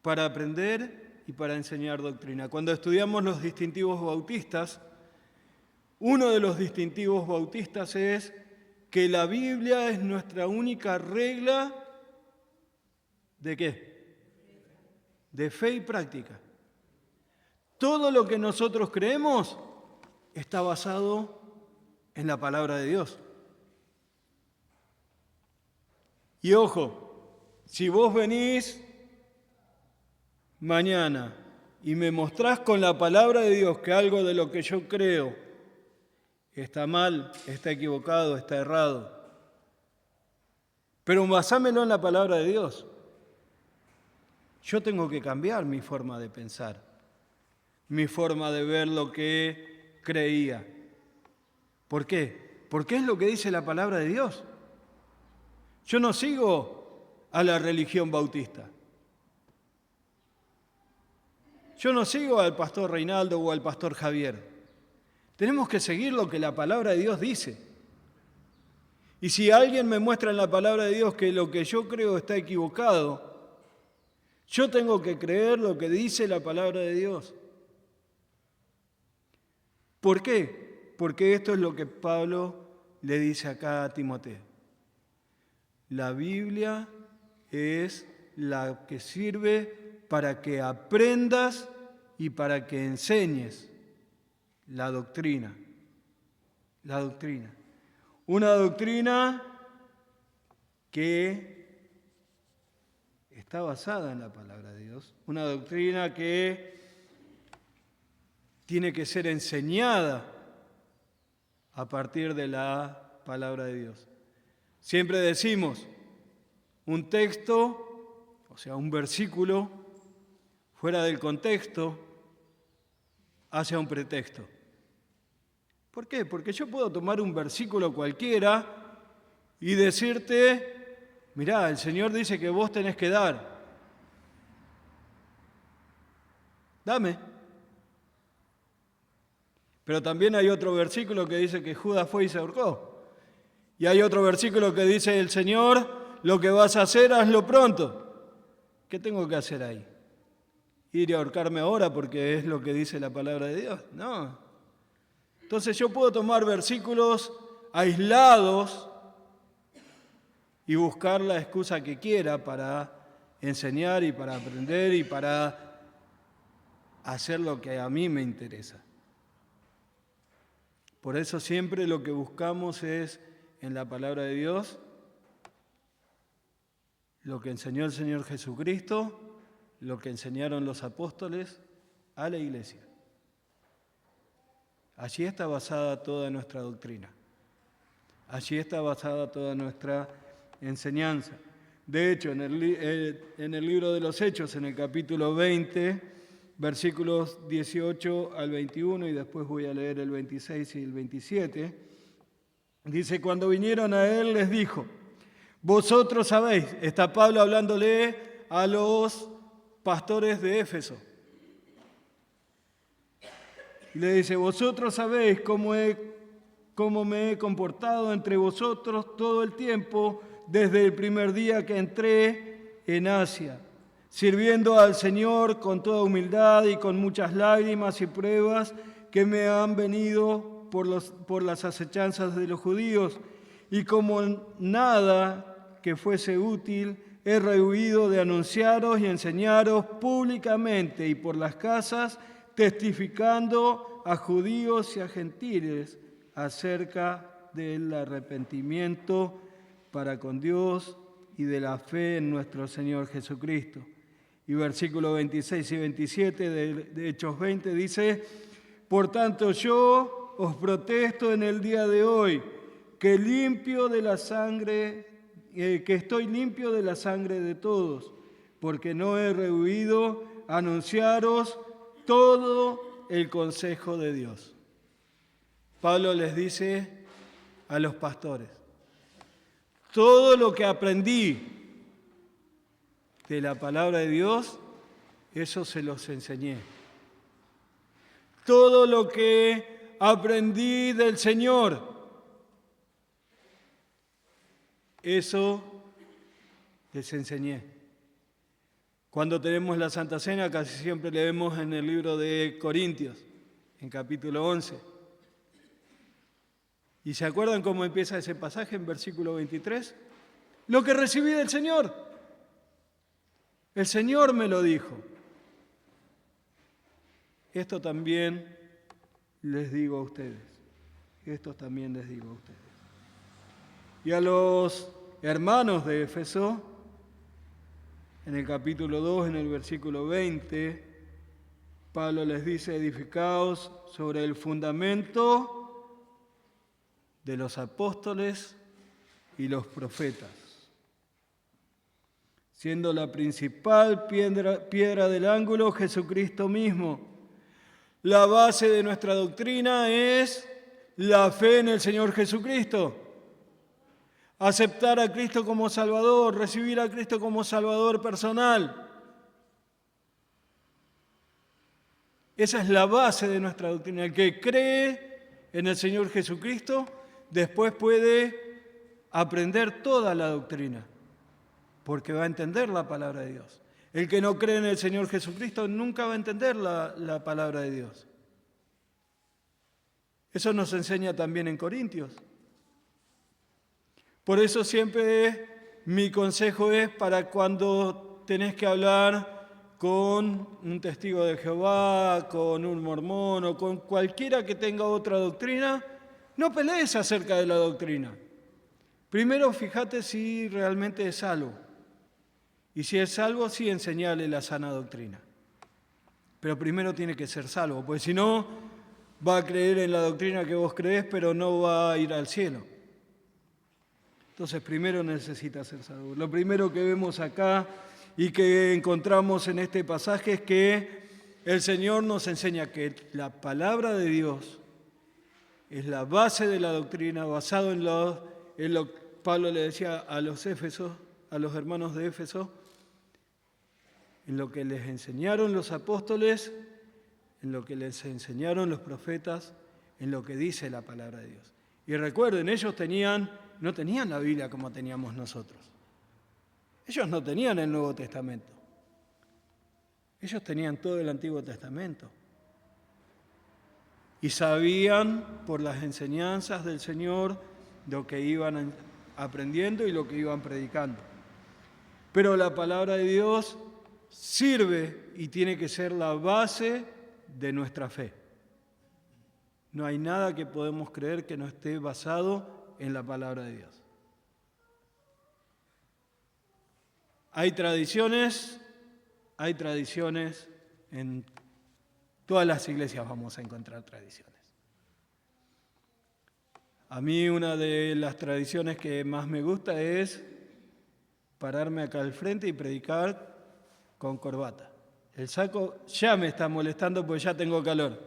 Para aprender y para enseñar doctrina. Cuando estudiamos los distintivos bautistas, uno de los distintivos bautistas es que la Biblia es nuestra única regla ¿de qué? De fe y práctica. Todo lo que nosotros creemos está basado en la palabra de Dios. Y ojo, si vos venís mañana y me mostrás con la palabra de Dios que algo de lo que yo creo está mal, está equivocado, está errado, pero basámelo en la palabra de Dios. Yo tengo que cambiar mi forma de pensar, mi forma de ver lo que creía. ¿Por qué? Porque es lo que dice la palabra de Dios. Yo no sigo a la religión bautista. Yo no sigo al pastor Reinaldo o al pastor Javier. Tenemos que seguir lo que la palabra de Dios dice. Y si alguien me muestra en la palabra de Dios que lo que yo creo está equivocado, yo tengo que creer lo que dice la palabra de Dios. ¿Por qué? Porque esto es lo que Pablo le dice acá a Timoteo. La Biblia es la que sirve para que aprendas y para que enseñes la doctrina. La doctrina. Una doctrina que está basada en la palabra de Dios. Una doctrina que tiene que ser enseñada a partir de la palabra de Dios. Siempre decimos, un texto, o sea, un versículo, fuera del contexto, hace un pretexto. ¿Por qué? Porque yo puedo tomar un versículo cualquiera y decirte, mirá, el Señor dice que vos tenés que dar. Dame. Pero también hay otro versículo que dice que Judas fue y se ahorcó. Y hay otro versículo que dice, el Señor, lo que vas a hacer, hazlo pronto. ¿Qué tengo que hacer ahí? ¿Ir y ahorcarme ahora porque es lo que dice la palabra de Dios? No. Entonces yo puedo tomar versículos aislados y buscar la excusa que quiera para enseñar y para aprender y para hacer lo que a mí me interesa. Por eso siempre lo que buscamos es en la palabra de Dios lo que enseñó el Señor Jesucristo, lo que enseñaron los apóstoles a la iglesia. Allí está basada toda nuestra doctrina. Allí está basada toda nuestra enseñanza. De hecho, en el libro de los Hechos, en el capítulo 20, versículos 18 al 21, y después voy a leer el 26 y el 27, dice, cuando vinieron a él les dijo, vosotros sabéis, está Pablo hablándole a los pastores de Éfeso, y le dice, vosotros sabéis cómo me he comportado entre vosotros todo el tiempo desde el primer día que entré en Asia, sirviendo al Señor con toda humildad y con muchas lágrimas y pruebas que me han venido por las acechanzas de los judíos, y como nada que fuese útil, he rehuido de anunciaros y enseñaros públicamente y por las casas, testificando a judíos y a gentiles acerca del arrepentimiento para con Dios y de la fe en nuestro Señor Jesucristo. Y versículos 26 y 27 de Hechos 20 dice, por tanto yo os protesto en el día de hoy que estoy limpio de la sangre de todos, porque no he rehuido anunciaros todo el consejo de Dios. Pablo les dice a los pastores, todo lo que aprendí de la palabra de Dios, eso se los enseñé. Todo lo que aprendí del Señor, eso les enseñé. Cuando tenemos la Santa Cena, casi siempre leemos en el libro de Corintios, en capítulo 11. ¿Y se acuerdan cómo empieza ese pasaje en versículo 23? Lo que recibí del Señor. El Señor me lo dijo. Esto también les digo a ustedes. Esto también les digo a ustedes. Y a los hermanos de Éfeso, en el capítulo 2, en el versículo 20, Pablo les dice, edificaos sobre el fundamento de los apóstoles y los profetas, siendo la principal piedra del ángulo Jesucristo mismo. La base de nuestra doctrina es la fe en el Señor Jesucristo. Aceptar a Cristo como Salvador, recibir a Cristo como Salvador personal. Esa es la base de nuestra doctrina. El que cree en el Señor Jesucristo, después puede aprender toda la doctrina, porque va a entender la palabra de Dios. El que no cree en el Señor Jesucristo nunca va a entender la palabra de Dios. Eso nos enseña también en Corintios. Por eso siempre mi consejo es para cuando tenés que hablar con un testigo de Jehová, con un mormón o con cualquiera que tenga otra doctrina, no pelees acerca de la doctrina. Primero fíjate si realmente es salvo. Y si es salvo, sí enseñale la sana doctrina. Pero primero tiene que ser salvo, porque si no, va a creer en la doctrina que vos creés, pero no va a ir al cielo. Entonces, primero necesita ser salvo. Lo primero que vemos acá y que encontramos en este pasaje es que el Señor nos enseña que la palabra de Dios es la base de la doctrina, basado en lo que Pablo le decía a los Éfesos, a los hermanos de Éfeso, en lo que les enseñaron los apóstoles, en lo que les enseñaron los profetas, en lo que dice la palabra de Dios. Y recuerden, ellos no tenían la Biblia como teníamos nosotros. Ellos no tenían el Nuevo Testamento. Ellos tenían todo el Antiguo Testamento. Y sabían por las enseñanzas del Señor lo que iban aprendiendo y lo que iban predicando. Pero la palabra de Dios sirve y tiene que ser la base de nuestra fe. No hay nada que podemos creer que no esté basado en la palabra de Dios. Hay tradiciones, en todas las iglesias vamos a encontrar tradiciones. A mí una de las tradiciones que más me gusta es pararme acá al frente y predicar con corbata. El saco ya me está molestando porque ya tengo calor.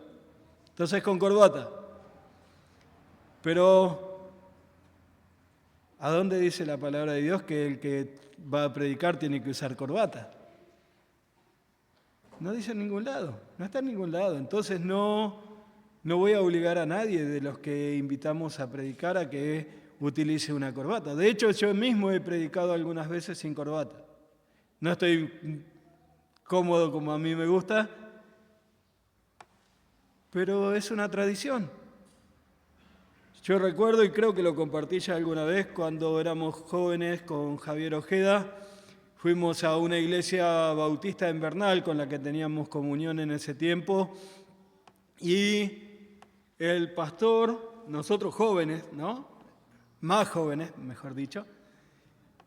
Entonces con corbata. Pero, ¿a dónde dice la palabra de Dios que el que va a predicar tiene que usar corbata? No dice en ningún lado, no está en ningún lado. Entonces no voy a obligar a nadie de los que invitamos a predicar a que utilice una corbata. De hecho, yo mismo he predicado algunas veces sin corbata. No estoy cómodo como a mí me gusta, pero es una tradición. Yo recuerdo, y creo que lo compartí ya alguna vez, cuando éramos jóvenes con Javier Ojeda, fuimos a una iglesia bautista en Bernal con la que teníamos comunión en ese tiempo, y el pastor, nosotros jóvenes, ¿no? Más jóvenes, mejor dicho,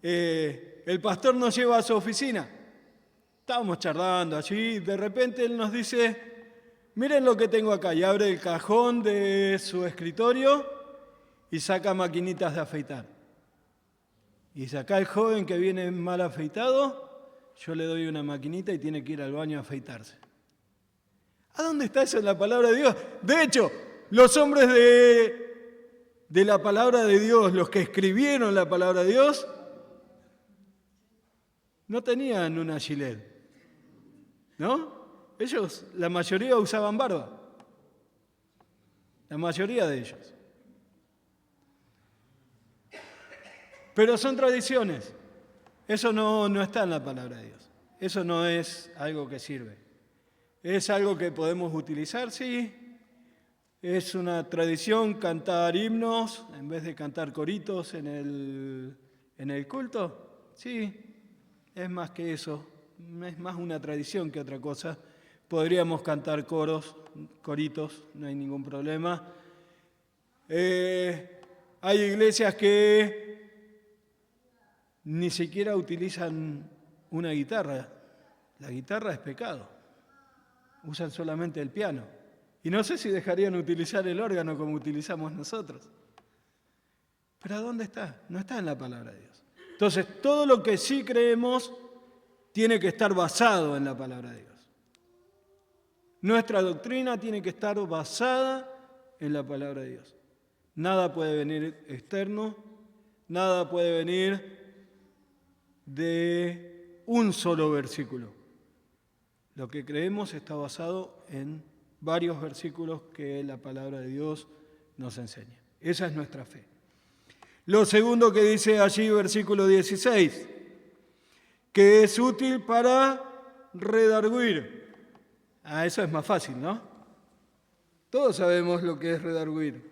el pastor nos lleva a su oficina. Estábamos charlando allí, de repente él nos dice, miren lo que tengo acá, y abre el cajón de su escritorio y saca maquinitas de afeitar. Y saca el joven que viene mal afeitado, yo le doy una maquinita y tiene que ir al baño a afeitarse. ¿A dónde está eso en la palabra de Dios? De hecho, los hombres de la palabra de Dios, los que escribieron la palabra de Dios, no tenían una gilet, ¿no? Ellos, la mayoría usaban barba. La mayoría de ellos. Pero son tradiciones. Eso no está en la palabra de Dios. Eso no es algo que sirve. Es algo que podemos utilizar, sí. Es una tradición cantar himnos en vez de cantar coritos en el culto. Sí, es más que eso. Es más una tradición que otra cosa. Podríamos cantar coritos, no hay ningún problema. Hay iglesias que ni siquiera utilizan una guitarra. La guitarra es pecado. Usan solamente el piano. Y no sé si dejarían utilizar el órgano como utilizamos nosotros. Pero ¿a dónde está? No está en la palabra de Dios. Entonces, todo lo que sí creemos tiene que estar basado en la palabra de Dios. Nuestra doctrina tiene que estar basada en la palabra de Dios. Nada puede venir externo, nada puede venir de un solo versículo. Lo que creemos está basado en varios versículos que la palabra de Dios nos enseña. Esa es nuestra fe. Lo segundo que dice allí, versículo 16, que es útil para redarguir. Eso es más fácil, ¿no? Todos sabemos lo que es redarguir.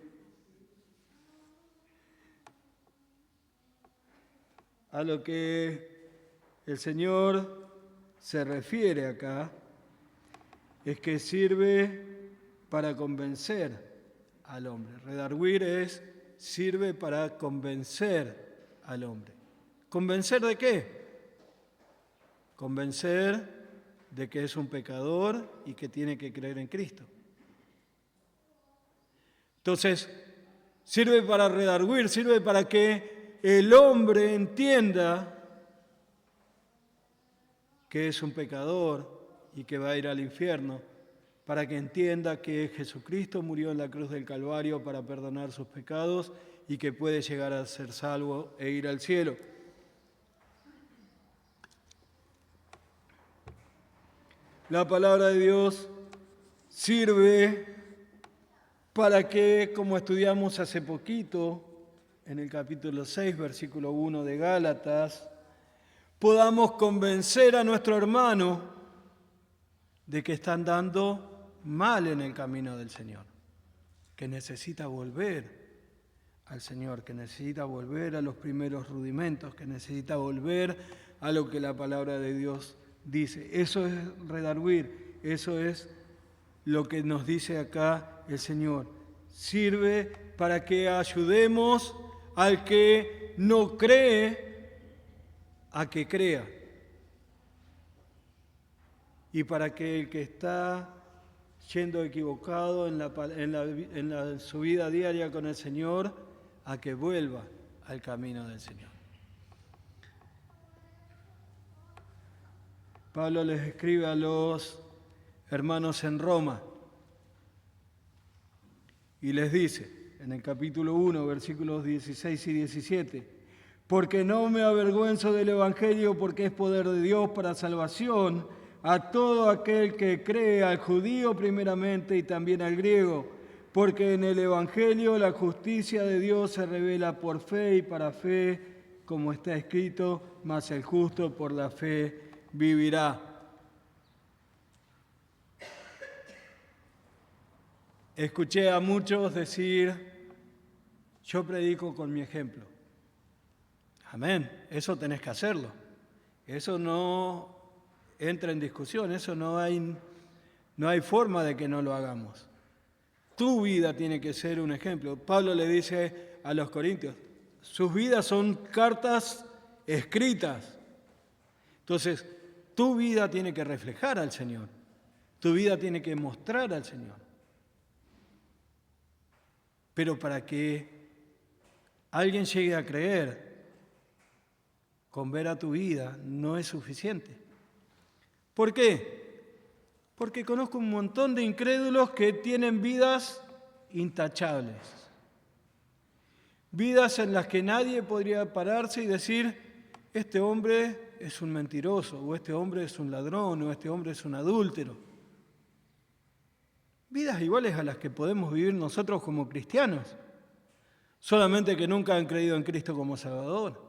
A lo que el Señor se refiere acá es que sirve para convencer al hombre. Redarguir sirve para convencer al hombre. ¿Convencer de qué? Convencer de que es un pecador y que tiene que creer en Cristo. Entonces, sirve para redarguir, sirve para que el hombre entienda que es un pecador y que va a ir al infierno, para que entienda que Jesucristo murió en la cruz del Calvario para perdonar sus pecados y que puede llegar a ser salvo e ir al cielo. La palabra de Dios sirve para que, como estudiamos hace poquito, en el capítulo 6, versículo 1 de Gálatas, podamos convencer a nuestro hermano de que está andando mal en el camino del Señor, que necesita volver al Señor, que necesita volver a los primeros rudimentos, que necesita volver a lo que la palabra de Dios dice. Eso es redarguir, eso es lo que nos dice acá el Señor. Sirve para que ayudemos al que no cree a que crea. Y para que el que está yendo equivocado en su vida diaria con el Señor, a que vuelva al camino del Señor. Pablo les escribe a los hermanos en Roma y les dice, en el capítulo 1, versículos 16 y 17, porque no me avergüenzo del Evangelio, porque es poder de Dios para salvación a todo aquel que cree, al judío primeramente y también al griego, porque en el Evangelio la justicia de Dios se revela por fe y para fe, como está escrito, mas el justo por la fe vivirá. Escuché a muchos decir, yo predico con mi ejemplo. Amén, eso tenés que hacerlo. Eso no entra en discusión, eso no hay forma de que no lo hagamos. Tu vida tiene que ser un ejemplo. Pablo le dice a los corintios, sus vidas son cartas escritas. Entonces, tu vida tiene que reflejar al Señor. Tu vida tiene que mostrar al Señor. Pero para que alguien llegue a creer, con ver a tu vida no es suficiente. ¿Por qué? Porque conozco un montón de incrédulos que tienen vidas intachables. Vidas en las que nadie podría pararse y decir, este hombre es un mentiroso, o este hombre es un ladrón, o este hombre es un adúltero. Vidas iguales a las que podemos vivir nosotros como cristianos, solamente que nunca han creído en Cristo como Salvador.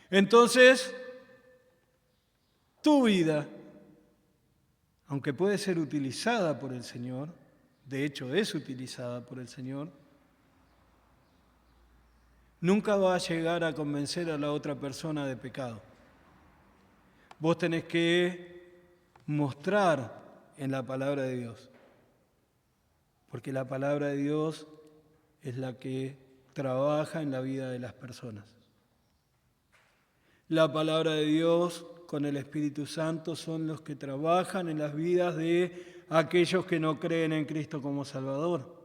Entonces, tu vida, aunque puede ser utilizada por el Señor, de hecho es utilizada por el Señor, nunca va a llegar a convencer a la otra persona de pecado. Vos tenés que mostrar en la palabra de Dios, porque la palabra de Dios es la que trabaja en la vida de las personas. La palabra de Dios con el Espíritu Santo son los que trabajan en las vidas de aquellos que no creen en Cristo como Salvador,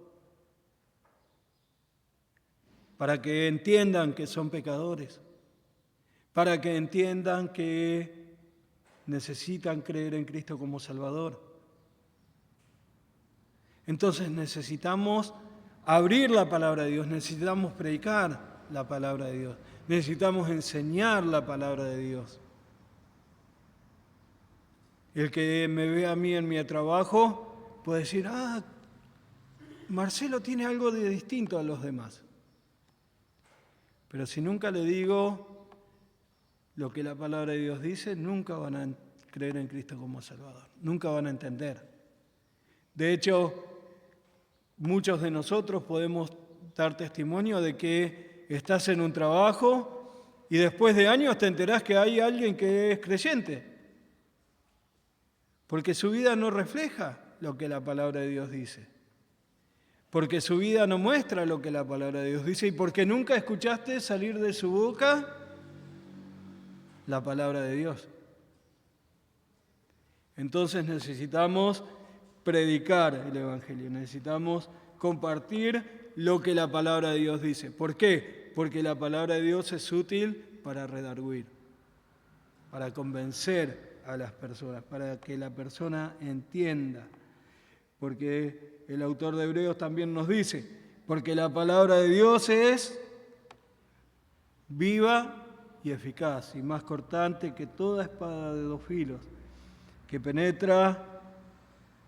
para que entiendan que son pecadores, para que entiendan que necesitan creer en Cristo como Salvador. Entonces necesitamos abrir la palabra de Dios, necesitamos predicar la palabra de Dios, necesitamos enseñar la palabra de Dios. El que me ve a mí en mi trabajo puede decir, Marcelo tiene algo de distinto a los demás. Pero si nunca le digo lo que la palabra de Dios dice, nunca van a creer en Cristo como Salvador, nunca van a entender. De hecho, muchos de nosotros podemos dar testimonio de que estás en un trabajo y después de años te enterás que hay alguien que es creyente. Porque su vida no refleja lo que la palabra de Dios dice. Porque su vida no muestra lo que la palabra de Dios dice y porque nunca escuchaste salir de su boca la palabra de Dios. Entonces necesitamos predicar el Evangelio, necesitamos compartir lo que la palabra de Dios dice. ¿Por qué? Porque la palabra de Dios es útil para redarguir, para convencer a las personas, para que la persona entienda. Porque el autor de Hebreos también nos dice, porque la palabra de Dios es viva y eficaz y más cortante que toda espada de dos filos, que penetra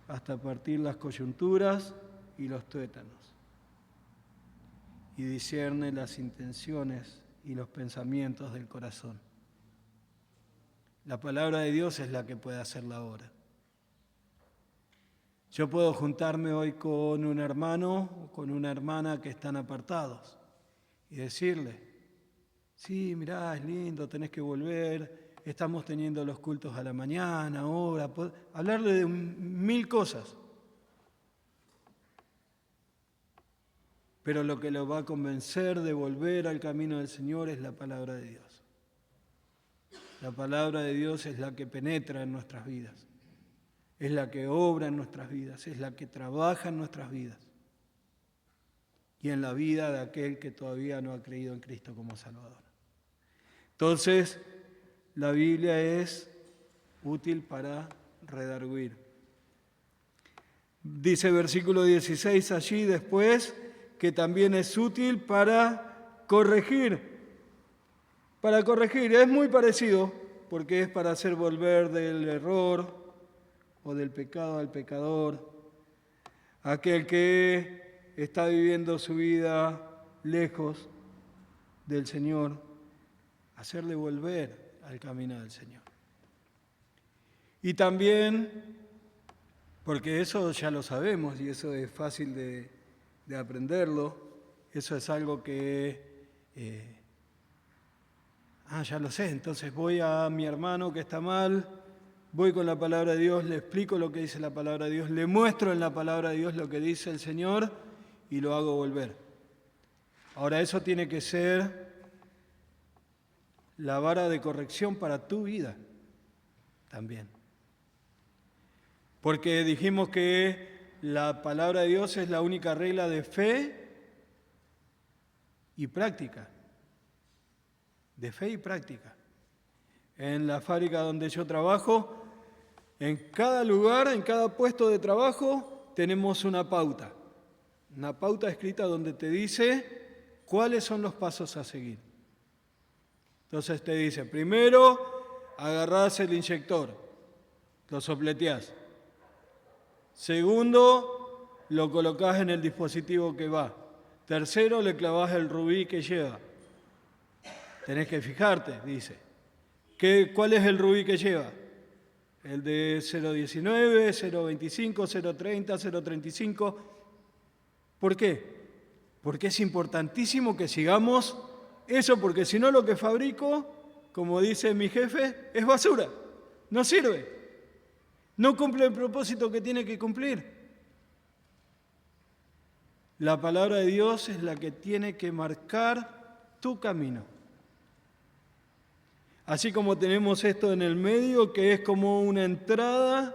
hasta partir las coyunturas y los tuétanos y discierne las intenciones y los pensamientos del corazón. La palabra de Dios es la que puede hacer la obra. Yo puedo juntarme hoy con un hermano o con una hermana que están apartados y decirle, sí, mirá, es lindo, tenés que volver, estamos teniendo los cultos a la mañana, ahora, hablarle de 1000 cosas. Pero lo que lo va a convencer de volver al camino del Señor es la palabra de Dios. La palabra de Dios es la que penetra en nuestras vidas, es la que obra en nuestras vidas, es la que trabaja en nuestras vidas y en la vida de aquel que todavía no ha creído en Cristo como Salvador. Entonces, la Biblia es útil para redarguir. Dice versículo 16 allí después que también es útil para corregir. Para corregir es muy parecido porque es para hacer volver del error o del pecado al pecador, aquel que está viviendo su vida lejos del Señor, hacerle volver al camino del Señor. Y también, porque eso ya lo sabemos y eso es fácil de aprenderlo, eso es algo que, ya lo sé, entonces voy a mi hermano que está mal, voy con la palabra de Dios, le explico lo que dice la palabra de Dios, le muestro en la palabra de Dios lo que dice el Señor y lo hago volver. Ahora, eso tiene que ser la vara de corrección para tu vida también. Porque dijimos que la palabra de Dios es la única regla de fe y práctica. De fe y práctica. En la fábrica donde yo trabajo, en cada lugar, en cada puesto de trabajo, tenemos una pauta escrita donde te dice cuáles son los pasos a seguir. Entonces te dice, primero, agarrás el inyector, lo sopleteás. Segundo, lo colocás en el dispositivo que va. Tercero, le clavás el rubí que lleva. Tenés que fijarte, dice. ¿Cuál es el rubí que lleva? El de 0,19, 0,25, 0,30, 0,35. ¿Por qué? Porque es importantísimo que sigamos eso, porque si no lo que fabrico, como dice mi jefe, es basura, no sirve, no cumple el propósito que tiene que cumplir. La palabra de Dios es la que tiene que marcar tu camino. Así como tenemos esto en el medio, que es como una entrada,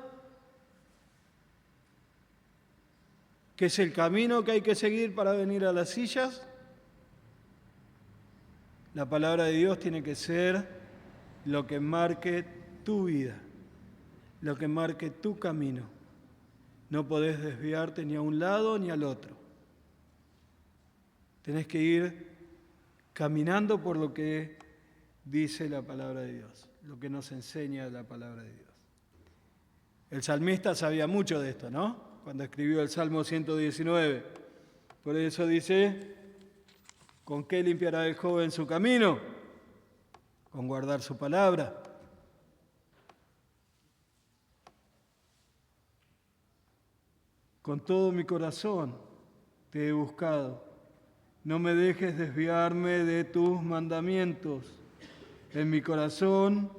que es el camino que hay que seguir para venir a las sillas, la palabra de Dios tiene que ser lo que marque tu vida, lo que marque tu camino. No podés desviarte ni a un lado ni al otro. Tenés que ir caminando por lo que dice la palabra de Dios, lo que nos enseña la palabra de Dios. El salmista sabía mucho de esto, ¿no? Cuando escribió el Salmo 119. Por eso dice, ¿con qué limpiará el joven su camino? Con guardar su palabra. Con todo mi corazón te he buscado. No me dejes desviarme de tus mandamientos. En mi corazón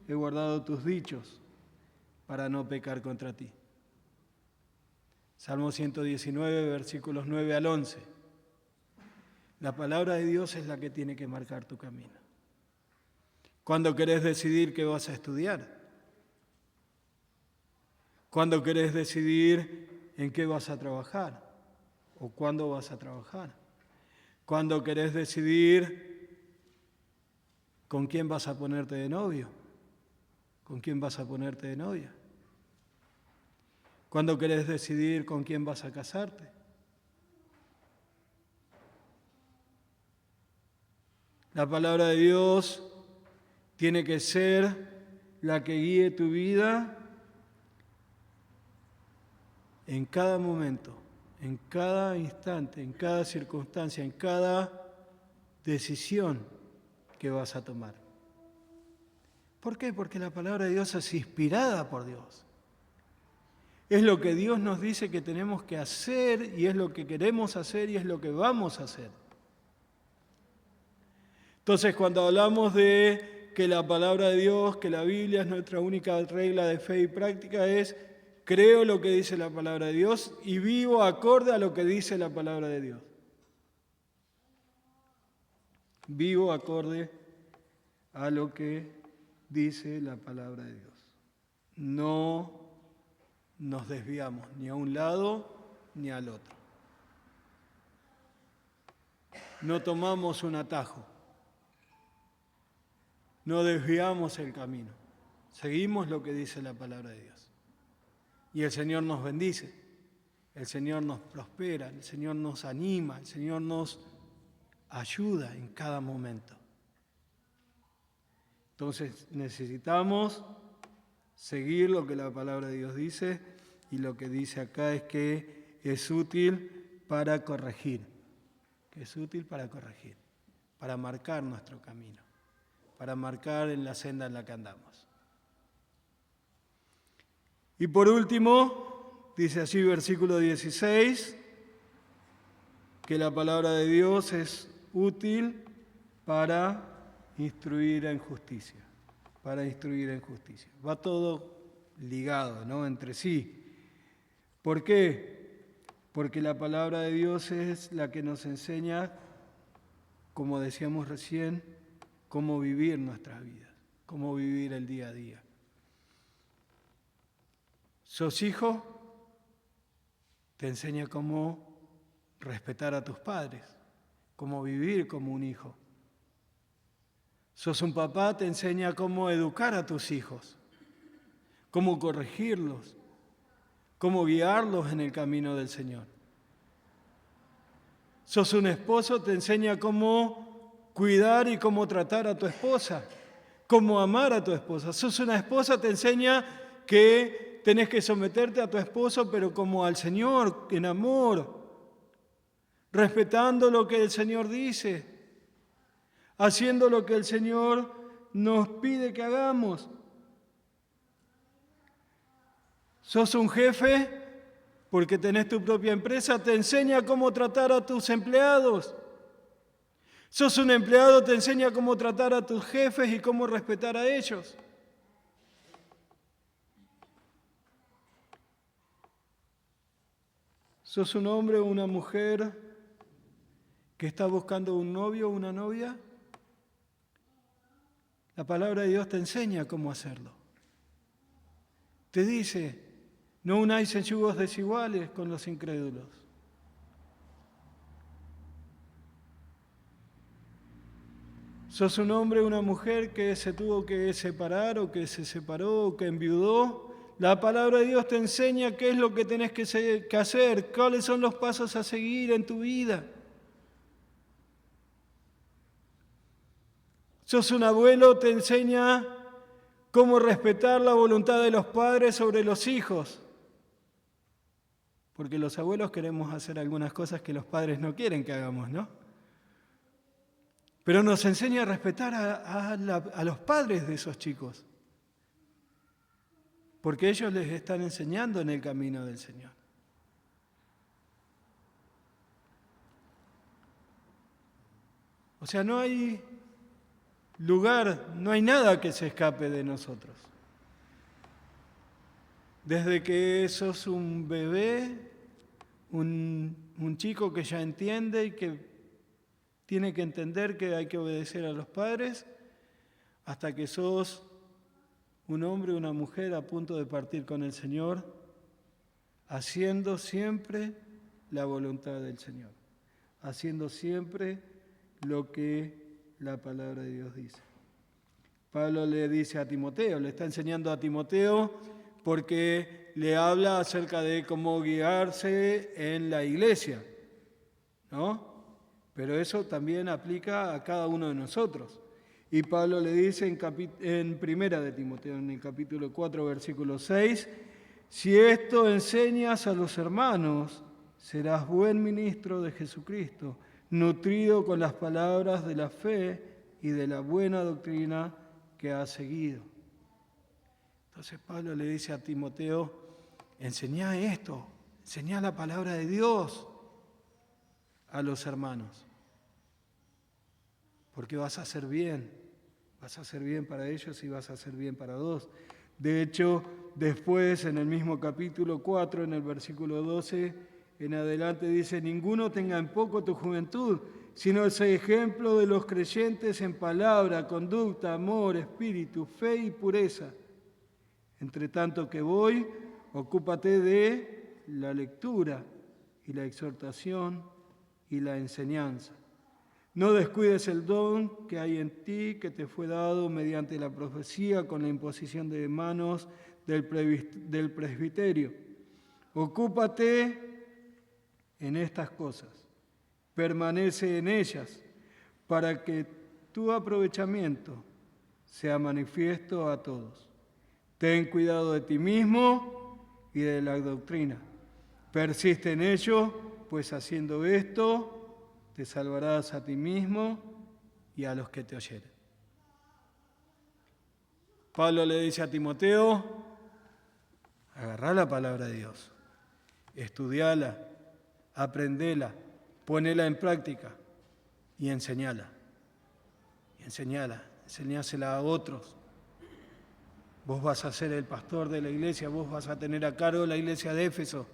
he guardado tus dichos. para no pecar contra ti. Salmo 119, versículos 9 al 11. La palabra de Dios es la que tiene que marcar tu camino. ¿Cuándo querés decidir qué vas a estudiar? ¿Cuándo querés decidir en qué vas a trabajar? ¿O cuándo vas a trabajar? ¿Cuándo querés decidir con quién vas a ponerte de novio? ¿Con quién vas a ponerte de novia? ¿Cuándo querés decidir con quién vas a casarte? La palabra de Dios tiene que ser la que guíe tu vida en cada momento, en cada instante, en cada circunstancia, en cada decisión que vas a tomar. ¿Por qué? Porque la palabra de Dios es inspirada por Dios. Es lo que Dios nos dice que tenemos que hacer y es lo que queremos hacer y es lo que vamos a hacer. Entonces, cuando hablamos de que la palabra de Dios, que la Biblia es nuestra única regla de fe y práctica, es creo lo que dice la palabra de Dios y vivo acorde a lo que dice la palabra de Dios. Vivo acorde a lo que dice la palabra de Dios. No nos desviamos ni a un lado ni al otro. No tomamos un atajo. No desviamos el camino. Seguimos lo que dice la palabra de Dios. Y el Señor nos bendice, el Señor nos prospera, el Señor nos anima, el Señor nos ayuda en cada momento. Entonces necesitamos seguir lo que la palabra de Dios dice y lo que dice acá es que es útil para corregir, para marcar nuestro camino, para marcar en la senda en la que andamos. Y por último, dice así versículo 16, que la palabra de Dios es útil para instruir en justicia, Va todo ligado, ¿no?, entre sí. ¿Por qué? Porque la palabra de Dios es la que nos enseña, como decíamos recién, cómo vivir nuestras vidas, cómo vivir el día a día. ¿Sos hijo? Te enseña cómo respetar a tus padres, cómo vivir como un hijo. ¿Sos un papá? Te enseña cómo educar a tus hijos, cómo corregirlos, cómo guiarlos en el camino del Señor. ¿Sos un esposo? Te enseña cómo cuidar y cómo tratar a tu esposa, cómo amar a tu esposa. ¿Sos una esposa? Te enseña que tenés que someterte a tu esposo, pero como al Señor, en amor, respetando lo que el Señor dice, haciendo lo que el Señor nos pide que hagamos. ¿Sos un jefe? Porque tenés tu propia empresa, te enseña cómo tratar a tus empleados. ¿Sos un empleado? Te enseña cómo tratar a tus jefes y cómo respetar a ellos. ¿Sos un hombre o una mujer que está buscando un novio o una novia? La palabra de Dios te enseña cómo hacerlo. Te dice, no unáis en yugos desiguales con los incrédulos. ¿Sos un hombre o una mujer que se tuvo que separar o que se separó o que enviudó? La palabra de Dios te enseña qué es lo que tenés que hacer, cuáles son los pasos a seguir en tu vida. ¿Sos un abuelo? Te enseña cómo respetar la voluntad de los padres sobre los hijos. Porque los abuelos queremos hacer algunas cosas que los padres no quieren que hagamos, ¿no? Pero nos enseña a respetar a los padres de esos chicos. Porque ellos les están enseñando en el camino del Señor. O sea, no hay lugar, no hay nada que se escape de nosotros. Desde que sos un bebé, un chico que ya entiende y que tiene que entender que hay que obedecer a los padres, hasta que sos un hombre o una mujer a punto de partir con el Señor, haciendo siempre la voluntad del Señor, haciendo siempre lo que la palabra de Dios dice. Pablo le dice a Timoteo, le está enseñando a Timoteo porque le habla acerca de cómo guiarse en la iglesia, ¿no? Pero eso también aplica a cada uno de nosotros. Y Pablo le dice en Primera de Timoteo, en el capítulo 4, versículo 6, si esto enseñas a los hermanos, serás buen ministro de Jesucristo, nutrido con las palabras de la fe y de la buena doctrina que has seguido. Entonces Pablo le dice a Timoteo, enseñá esto, enseñá la palabra de Dios a los hermanos, porque vas a hacer bien para ellos y vas a hacer bien para todos. De hecho, después en el mismo capítulo 4, en el versículo 12, en adelante dice, ninguno tenga en poco tu juventud, sino ese ejemplo de los creyentes en palabra, conducta, amor, espíritu, fe y pureza. Entre tanto que voy, ocúpate de la lectura y la exhortación y la enseñanza. No descuides el don que hay en ti, que te fue dado mediante la profecía con la imposición de manos del presbiterio. Ocúpate en estas cosas, permanece en ellas, para que tu aprovechamiento sea manifiesto a todos. Ten cuidado de ti mismo y de la doctrina. Persiste en ello, pues haciendo esto te salvarás a ti mismo y a los que te oyeren. Pablo le dice a Timoteo, agarrá la palabra de Dios, estudiala, aprendela, ponela en práctica y enseñala. Enseñásela a otros. Vos vas a ser el pastor de la iglesia, vos vas a tener a cargo la iglesia de Éfeso.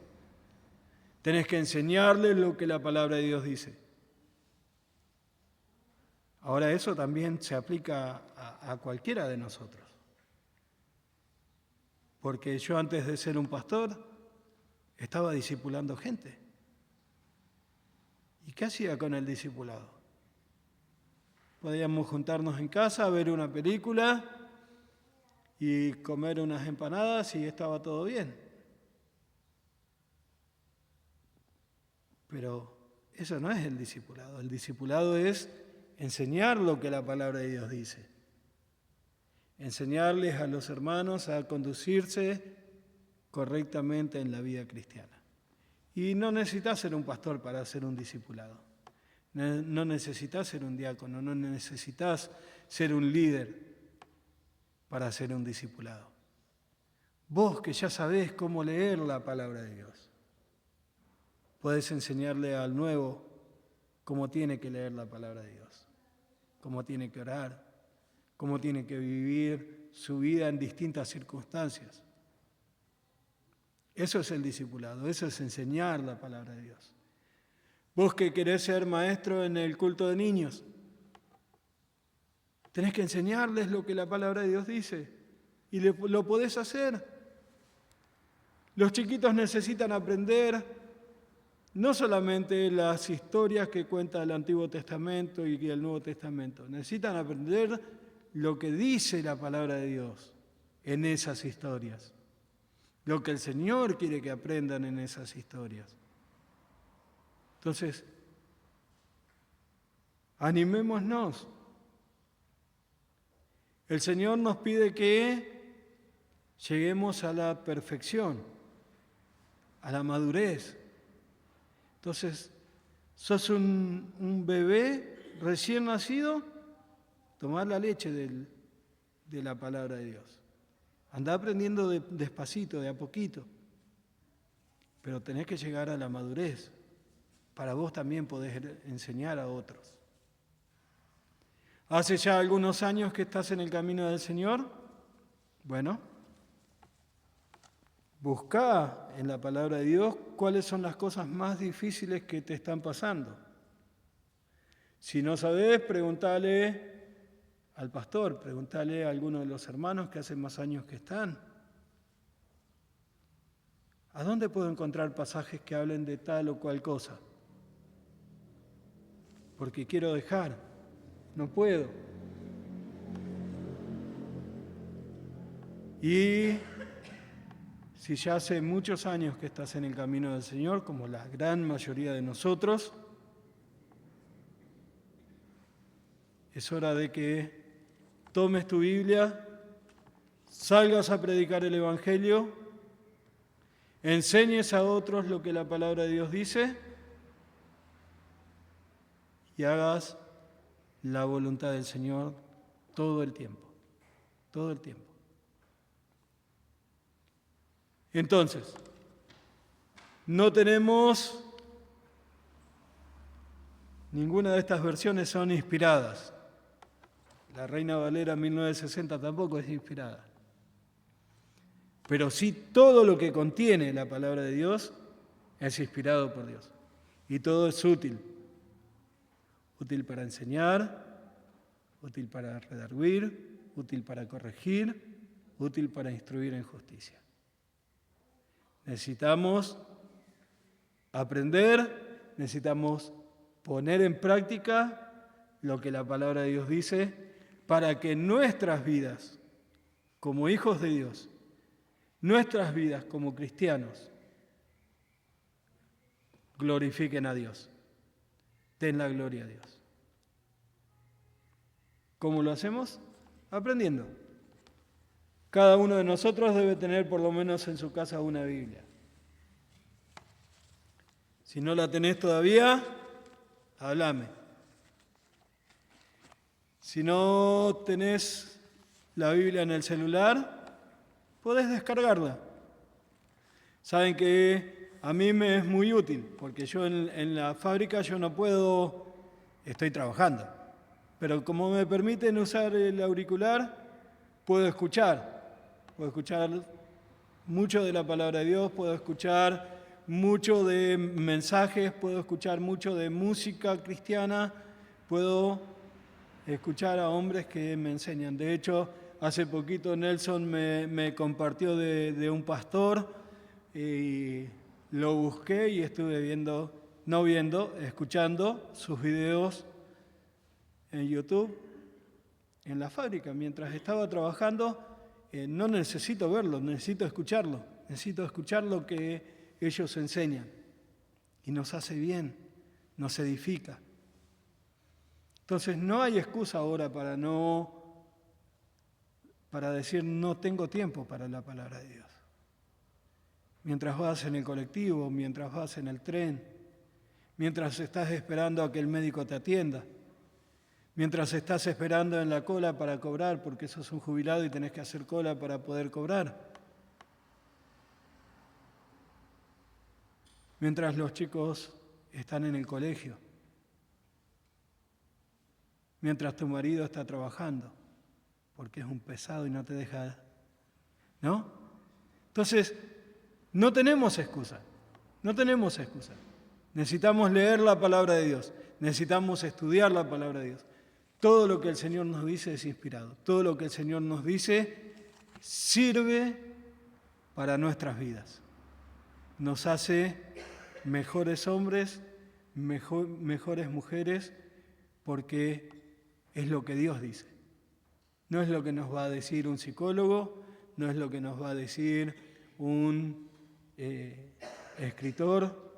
Tenés que enseñarles lo que la palabra de Dios dice. Ahora eso también se aplica a cualquiera de nosotros. Porque yo antes de ser un pastor estaba discipulando gente. ¿Y qué hacía con el discipulado? Podíamos juntarnos en casa, ver una película y comer unas empanadas y estaba todo bien. Pero eso no es el discipulado. El discipulado es enseñar lo que la palabra de Dios dice. Enseñarles a los hermanos a conducirse correctamente en la vida cristiana. Y no necesitas ser un pastor para ser un discipulado. No necesitas ser un diácono, no necesitas ser un líder para ser un discipulado. Vos que ya sabés cómo leer la palabra de Dios, podés enseñarle al nuevo cómo tiene que leer la palabra de Dios, cómo tiene que orar, cómo tiene que vivir su vida en distintas circunstancias. Eso es el discipulado, eso es enseñar la palabra de Dios. Vos que querés ser maestro en el culto de niños, tenés que enseñarles lo que la palabra de Dios dice y lo podés hacer. Los chiquitos necesitan aprender no solamente las historias que cuenta el Antiguo Testamento y el Nuevo Testamento, necesitan aprender lo que dice la palabra de Dios en esas historias, lo que el Señor quiere que aprendan en esas historias. Entonces, animémonos. El Señor nos pide que lleguemos a la perfección, a la madurez. Entonces, sos un bebé recién nacido, tomar la leche de la palabra de Dios. Andá aprendiendo despacito, de a poquito, pero tenés que llegar a la madurez para vos también poder enseñar a otros. ¿Hace ya algunos años que estás en el camino del Señor? Bueno, Buscá en la palabra de Dios cuáles son las cosas más difíciles que te están pasando. Si no sabés, preguntale al pastor, preguntale a alguno de los hermanos que hace más años que están. ¿A dónde puedo encontrar pasajes que hablen de tal o cual cosa? Porque quiero dejar, no puedo. Y si ya hace muchos años que estás en el camino del Señor, como la gran mayoría de nosotros, es hora de que tomes tu Biblia, salgas a predicar el Evangelio, enseñes a otros lo que la palabra de Dios dice y hagas la voluntad del Señor todo el tiempo, todo el tiempo. Entonces, no tenemos, ninguna de estas versiones son inspiradas. La Reina Valera 1960 tampoco es inspirada. Pero sí todo lo que contiene la palabra de Dios es inspirado por Dios. Y todo es útil. Útil para enseñar, útil para redarguir, útil para corregir, útil para instruir en justicia. Necesitamos aprender, necesitamos poner en práctica lo que la palabra de Dios dice para que nuestras vidas como hijos de Dios, nuestras vidas como cristianos, glorifiquen a Dios, den la gloria a Dios. ¿Cómo lo hacemos? Aprendiendo. Cada uno de nosotros debe tener por lo menos en su casa una Biblia. Si no la tenés todavía, háblame. Si no tenés la Biblia en el celular, podés descargarla. Saben que a mí me es muy útil, porque yo en la fábrica yo no puedo, estoy trabajando, pero como me permiten usar el auricular, puedo escuchar mucho de la palabra de Dios, puedo escuchar mucho de mensajes, puedo escuchar mucho de música cristiana, puedo escuchar a hombres que me enseñan. De hecho, hace poquito Nelson me compartió de un pastor y lo busqué y estuve escuchando sus videos en YouTube, en la fábrica. Mientras estaba trabajando, no necesito verlo, necesito escucharlo lo que ellos enseñan. Y nos hace bien, nos edifica. Entonces no hay excusa ahora para decir no tengo tiempo para la palabra de Dios. Mientras vas en el colectivo, mientras vas en el tren, mientras estás esperando a que el médico te atienda, mientras estás esperando en la cola para cobrar porque sos un jubilado y tenés que hacer cola para poder cobrar. Mientras los chicos están en el colegio. Mientras tu marido está trabajando porque es un pesado y no te deja, ¿no? Entonces, no tenemos excusa. Necesitamos leer la palabra de Dios, necesitamos estudiar la palabra de Dios. Todo lo que el Señor nos dice es inspirado. Todo lo que el Señor nos dice sirve para nuestras vidas. Nos hace mejores hombres, mejores mujeres, porque es lo que Dios dice. No es lo que nos va a decir un psicólogo, no es lo que nos va a decir un escritor,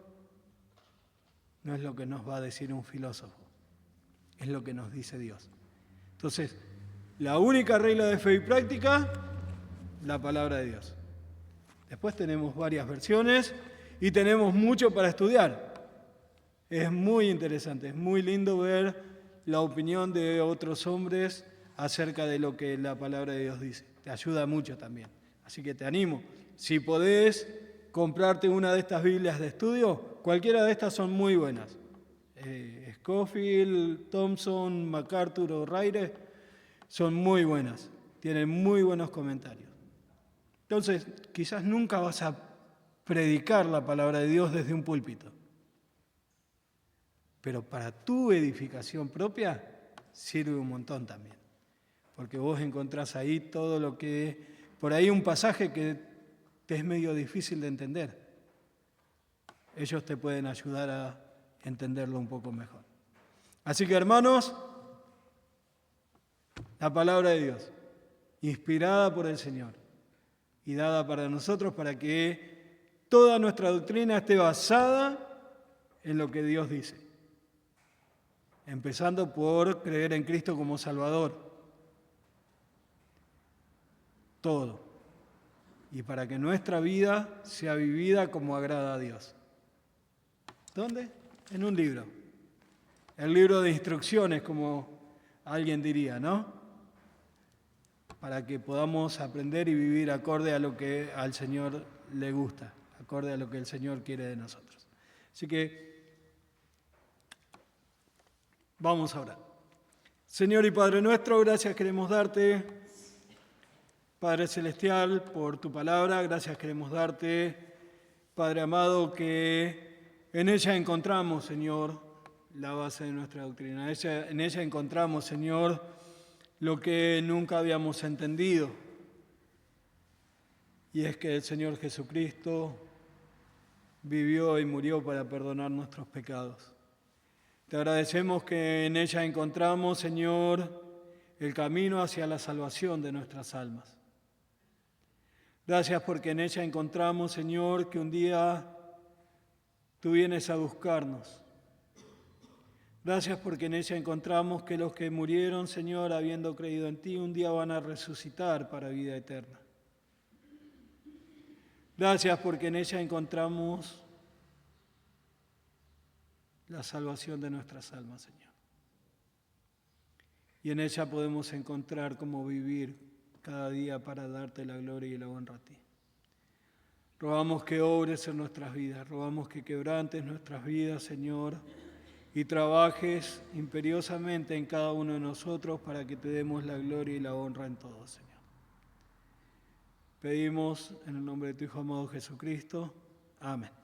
no es lo que nos va a decir un filósofo. Es lo que nos dice Dios. Entonces, la única regla de fe y práctica, la palabra de Dios. Después tenemos varias versiones y tenemos mucho para estudiar. Es muy interesante, es muy lindo ver la opinión de otros hombres acerca de lo que la palabra de Dios dice. Te ayuda mucho también. Así que te animo. Si podés comprarte una de estas Biblias de estudio, cualquiera de estas son muy buenas. Scofield, Thompson, MacArthur o Ryder son muy buenas, tienen muy buenos comentarios. Entonces, quizás nunca vas a predicar la palabra de Dios desde un púlpito. Pero para tu edificación propia sirve un montón también. Porque vos encontrás ahí todo lo que... Por ahí un pasaje que te es medio difícil de entender. Ellos te pueden ayudar a entenderlo un poco mejor. Así que, hermanos, la palabra de Dios, inspirada por el Señor y dada para nosotros para que toda nuestra doctrina esté basada en lo que Dios dice. Empezando por creer en Cristo como Salvador. Todo. Y para que nuestra vida sea vivida como agrada a Dios. ¿Dónde? En un libro. El libro de instrucciones, como alguien diría, ¿no? Para que podamos aprender y vivir acorde a lo que al Señor le gusta, acorde a lo que el Señor quiere de nosotros. Así que vamos a orar. Señor y Padre nuestro, gracias queremos darte, Padre Celestial, por tu palabra. Gracias queremos darte, Padre amado, que en ella encontramos, Señor, la base de nuestra doctrina. En ella encontramos, Señor, lo que nunca habíamos entendido. Y es que el Señor Jesucristo vivió y murió para perdonar nuestros pecados. Te agradecemos que en ella encontramos, Señor, el camino hacia la salvación de nuestras almas. Gracias porque en ella encontramos, Señor, que un día tú vienes a buscarnos. Gracias porque en ella encontramos que los que murieron, Señor, habiendo creído en ti, un día van a resucitar para vida eterna. Gracias porque en ella encontramos la salvación de nuestras almas, Señor. Y en ella podemos encontrar cómo vivir cada día para darte la gloria y la honra a ti. Rogamos que obres en nuestras vidas, rogamos que quebrantes nuestras vidas, Señor, y trabajes imperiosamente en cada uno de nosotros para que te demos la gloria y la honra en todo, Señor. Pedimos en el nombre de tu Hijo amado Jesucristo. Amén.